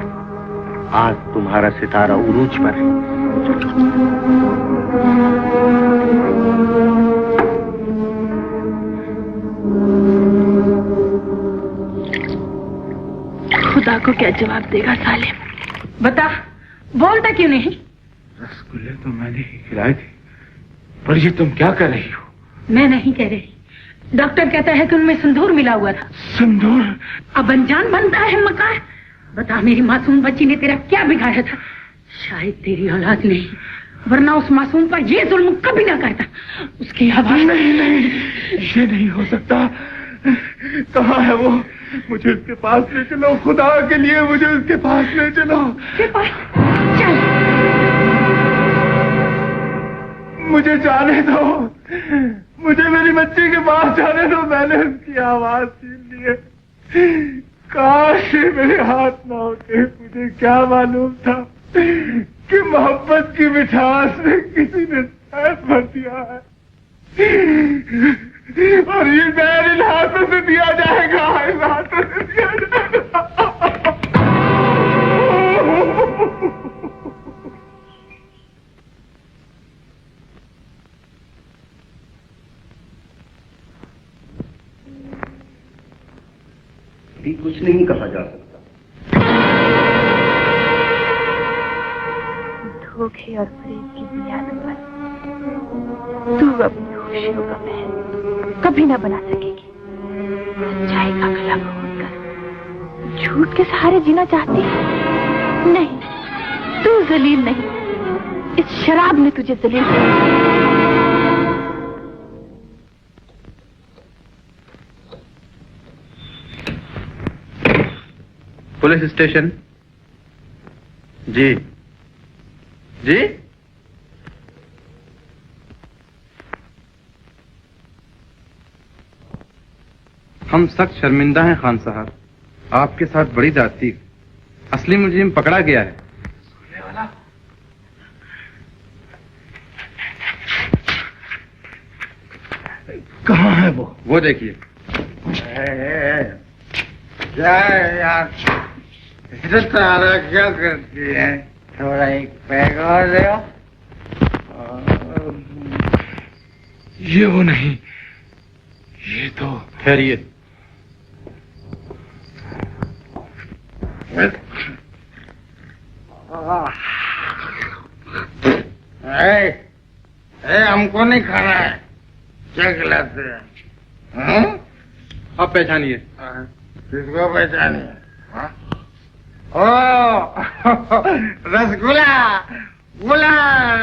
Speaker 3: आज तुम्हारा सितारा उरूज पर है।
Speaker 9: खुदा को क्या जवाब देगा सालिम? बता, बोलता क्यों नहीं?
Speaker 2: रसगुल्ले तो मैंने ही खिलाए थे, पर ये तुम क्या कर रही हो?
Speaker 6: मैं नहीं कह रही। डॉक्टर कहता है कि उनमें सिंदूर मिला हुआ था।
Speaker 2: सिंदूर?
Speaker 6: अब अनजान बनता है मकार। बता, मेरी मासूम बच्ची ने तेरा क्या बिगाड़ा था? शायद तेरी औलाद नहीं, वरना उस मासूम पर ये जुल्म कभी ना करता। उसकी आवाज
Speaker 2: नहीं, ये नहीं हो सकता। कहाँ है वो? मुझे उसके पास ले चलो, खुदा के लिए मुझे उसके पास ले चलो।
Speaker 6: चल,
Speaker 2: मुझे जाने दो, मुझे मेरी बच्ची के पास जाने दो। मैंने उसकी आवाज छीन ली है। काश मेरे हाथ ना होते। मुझे क्या मालूम था कि मोहब्बत की मिठास में किसी ने शहद भर दिया है, और ये जहर इन हाथों से दिया जाएगा, इन हाथों से दिया जाएगा।
Speaker 12: भी कुछ नहीं कहा जा सकता।
Speaker 9: धोखे और फरेब की बुनियाद पर तू अपनी खुशियों का महल कभी ना बना सकेगी। सच्चाई का गला घोंटकर झूठ के सहारे जीना चाहती है? नहीं, तू जलील नहीं, इस शराब ने तुझे जलील किया।
Speaker 4: Police station. जी जी। हम सख्त शर्मिंदा हैं खान साहब, आपके साथ बड़ी ज्यादती। असली मुजरिम पकड़ा गया है।
Speaker 2: कहाँ है वो?
Speaker 4: वो देखिए।
Speaker 13: क्या यार, इसे तारा क्या करती है? थोड़ा एक पैग और दे।
Speaker 2: ये वो नहीं, ये तो
Speaker 4: खैरियत।
Speaker 13: हमको नहीं खाना है, क्या खिलाते हैं?
Speaker 4: आप पहचानिए।
Speaker 13: किसको पहचानिए? ओ रसगुल्ला,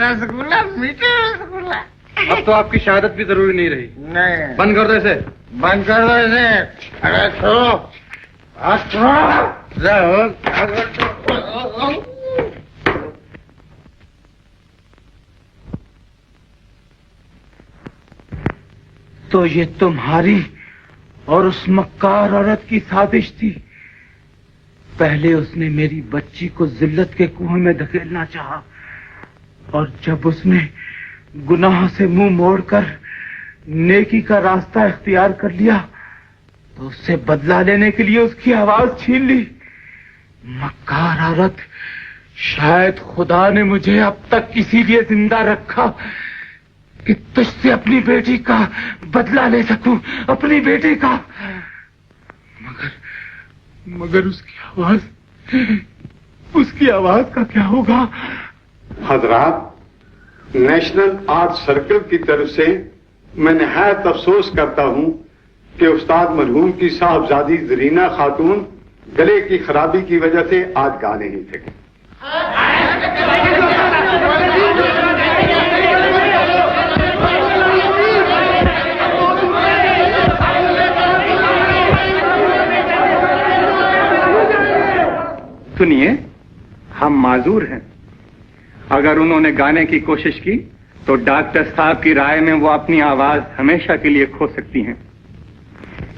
Speaker 13: रसगुल्ला, मीठा रसगुल्ला।
Speaker 4: अब तो आपकी शहादत भी जरूरी नहीं रही।
Speaker 13: नहीं,
Speaker 4: बंद कर दो इसे।
Speaker 13: बंद कर दो इसे। अरे छोड़ो,
Speaker 2: तो ये तुम्हारी और उस मक्कार औरत की साजिश थी। पहले उसने मेरी बच्ची को जिल्लत के कुएं में धकेलना चाहा, और जब उसने गुनाह से मुंह मोड़कर नेकी का रास्ता इख्तियार कर लिया, तो उससे बदला लेने के लिए उसकी आवाज छीन ली। मक्कार औरत, शायद खुदा ने मुझे अब तक इसीलिए जिंदा रखा कि तुझसे अपनी बेटी का बदला ले सकूं, अपनी बेटी का। मगर उसकी आवाज का क्या होगा?
Speaker 10: हजरात, नेशनल आर्ट सर्कल की तरफ से मैं निहायत अफसोस करता हूं कि उस्ताद मरहूम की साहबजादी जरीना खातून गले की खराबी की वजह से आज गा नहीं सके।
Speaker 14: सुनिए, हम माजूर हैं। अगर उन्होंने गाने की कोशिश की तो डॉक्टर साहब की राय में वो अपनी आवाज हमेशा के लिए खो सकती हैं।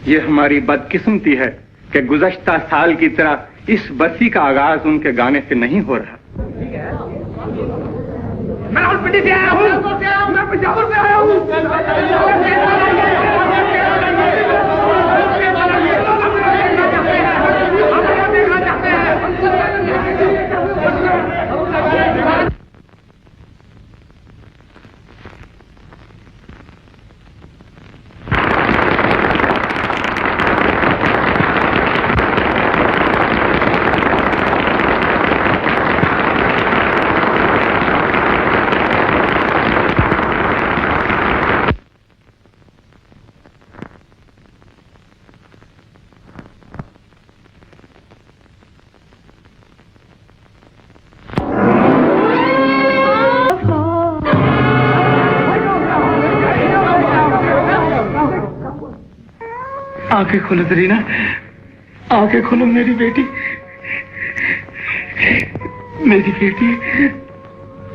Speaker 14: ये हमारी बदकिस्मती है कि गुज़श्ता साल की तरह इस बरसी का आगाज उनके गाने से नहीं हो रहा। मैं हॉस्पिटल से आया हूं, मैं पेशावर से आया हूं। आंखें खोलो जरीना, आंखें खोलो मेरी बेटी, मेरी बेटी,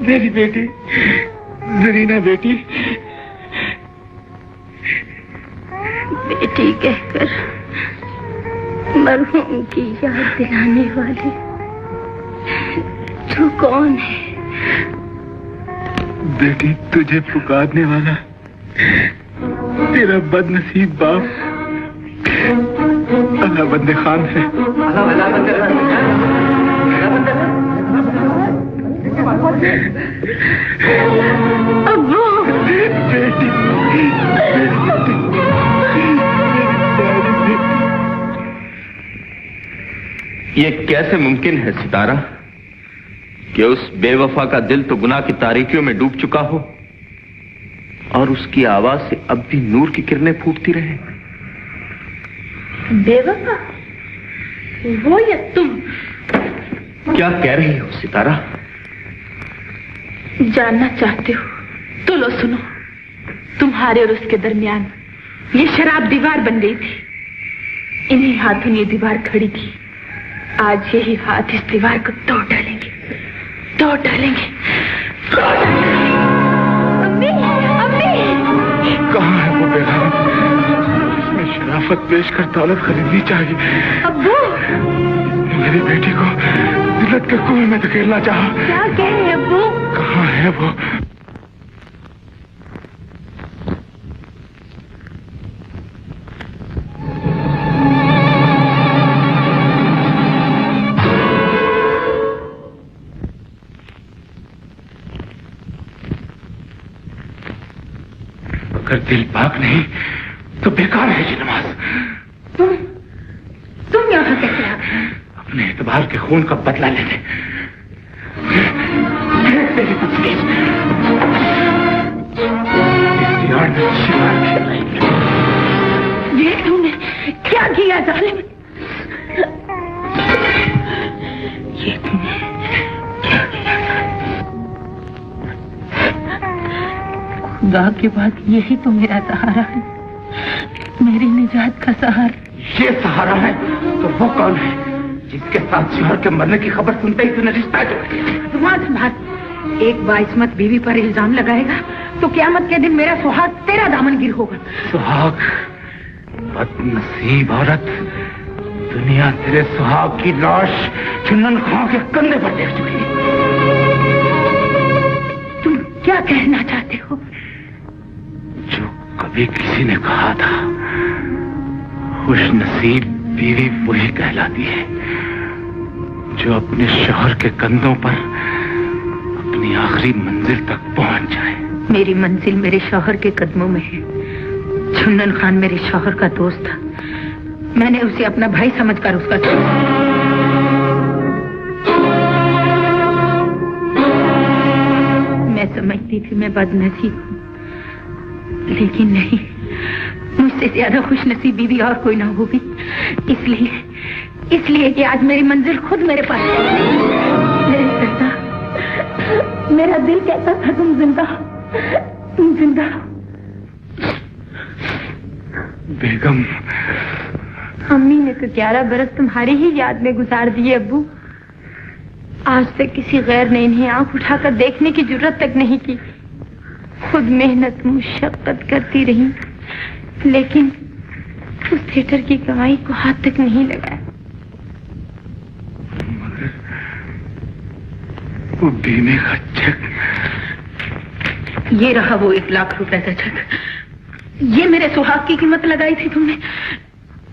Speaker 14: मेरी बेटी, जरीना बेटी।
Speaker 1: बेटी कहकर मरहूम की याद दिलाने वाली तू कौन है?
Speaker 2: बेटी, तुझे पुकारने वाला तेरा बदनसीब बाप अल्लाह बंदे खान है।
Speaker 1: अब्बू,
Speaker 2: बेटी,
Speaker 5: ये कैसे मुमकिन है सितारा कि उस बेवफा का दिल तो गुनाह की तारीकियों में डूब चुका हो और उसकी आवाज से अब भी नूर की किरणें फूटती रहे?
Speaker 9: बेवफा? वो या तुम?
Speaker 5: क्या कह रही हो सितारा?
Speaker 9: जानना चाहते हो तो लो सुनो। तुम्हारे और उसके दरमियान ये शराब दीवार बन गई थी। इन्हीं हाथों ने ये दीवार खड़ी की। आज यही हाथ इस दीवार को तोड़ डालेंगे, तोड़ डालेंगे, तोड़ डालेंगे। अम्मी, अम्मी!
Speaker 2: कहाँ है वो बेगम? इसमें शराफत पेश कर दौलत खरीदनी चाहिए।
Speaker 9: अब्बू!
Speaker 2: मेरी बेटी को जिल्लत के कुएं में धकेलना चाहा।
Speaker 9: क्या कह रहे अब्बू?
Speaker 2: कहाँ है वो? अगर दिल पाक नहीं तो बेकार है ये नमाज।
Speaker 9: तुम यहाँ कैसे आ गए?
Speaker 2: अपने एतबार के खून का बदला लेने। तेरी तस्वीर इस यार में शिकार खेल रही है।
Speaker 9: ये तुमने क्या किया जालिम? ये तुमने क्या किया? खुदा के बाद यही तो मेरा सहारा है, मेरी निजात का सहारा।
Speaker 2: ये सहारा है तो वो कौन है जिसके साथ शोहर के मरने की खबर सुनते ही तूने रिश्ता जोड़ दिया?
Speaker 9: तुम्हारा संभाल। एक बाइस्मत बीवी पर इल्जाम लगाएगा तो क़यामत के दिन मेरा सुहाग तेरा दामन गिर होगा।
Speaker 2: सुहाग? बदनसीब औरत, दुनिया तेरे सुहाग की लाश चुन्नन खां के कंधे पर देख चुकी है।
Speaker 9: तुम क्या कहना चाहते हो?
Speaker 2: जो कभी किसी ने कहा था, खुश नसीब बीवी वही कहलाती है जो अपने शौहर के कंधों पर अपनी आखिरी मंजिल तक पहुंच जाए।
Speaker 9: मेरी मंजिल मेरे शौहर के कदमों में है। चुन्नन खान मेरे शौहर का दोस्त था। मैंने उसे अपना भाई समझकर उसका मैं समझती थी मैं बदनसीब हूँ, लेकिन नहीं, मुझसे ज्यादा खुश नसीब बीवी और कोई ना होगी।
Speaker 11: इसलिए कि आज मेरी मंजिल खुद मेरे पास है। मेरी सरदा, मेरा दिल कहता था तुम जिंदा हो, तुम जिंदा हो।
Speaker 2: बेगम,
Speaker 11: अम्मी ने तो 11 बरस तुम्हारी ही याद में गुजार दिए अब्बू। आज तक किसी गैर ने इन्हें आंख उठाकर देखने की जरूरत तक नहीं की। खुद मेहनत मुशक्कत करती रही, लेकिन उस थिएटर की कमाई को हाथ तक नहीं लगाया।
Speaker 2: मगर वो बीमे का चेक,
Speaker 11: ये रहा वो 1 लाख रुपए का चेक। ये मेरे सुहाग की कीमत लगाई थी तुमने,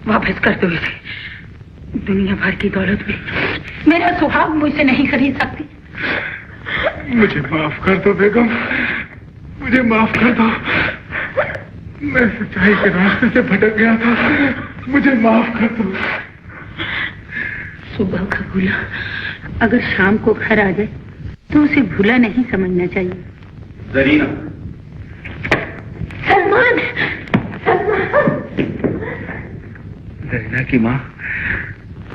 Speaker 11: वापस कर दो इसे। दुनिया भर की दौलत भी मेरा सुहाग मुझसे नहीं खरीद सकती।
Speaker 2: मुझे माफ कर दो बेगम, मुझे माफ कर दो। मैं सच्चाई के रास्ते से भटक गया था, मुझे माफ कर दो।
Speaker 11: सुबह का भूला अगर शाम को घर आ जाए तो उसे भूला नहीं समझना चाहिए।
Speaker 12: जरीना,
Speaker 11: सलमान,
Speaker 2: जरीना की माँ,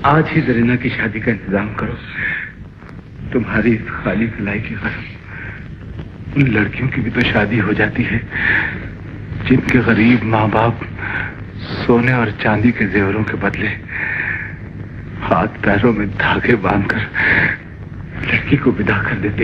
Speaker 2: आज ही जरीना की शादी का इंतजाम करो। तुम्हारी खाली खिलाई की कसम, उन लड़कियों की भी तो शादी हो जाती है जिनके गरीब माँ बाप सोने और चांदी के जेवरों के बदले हाथ पैरों में धागे बांधकर लड़की को विदा कर देते।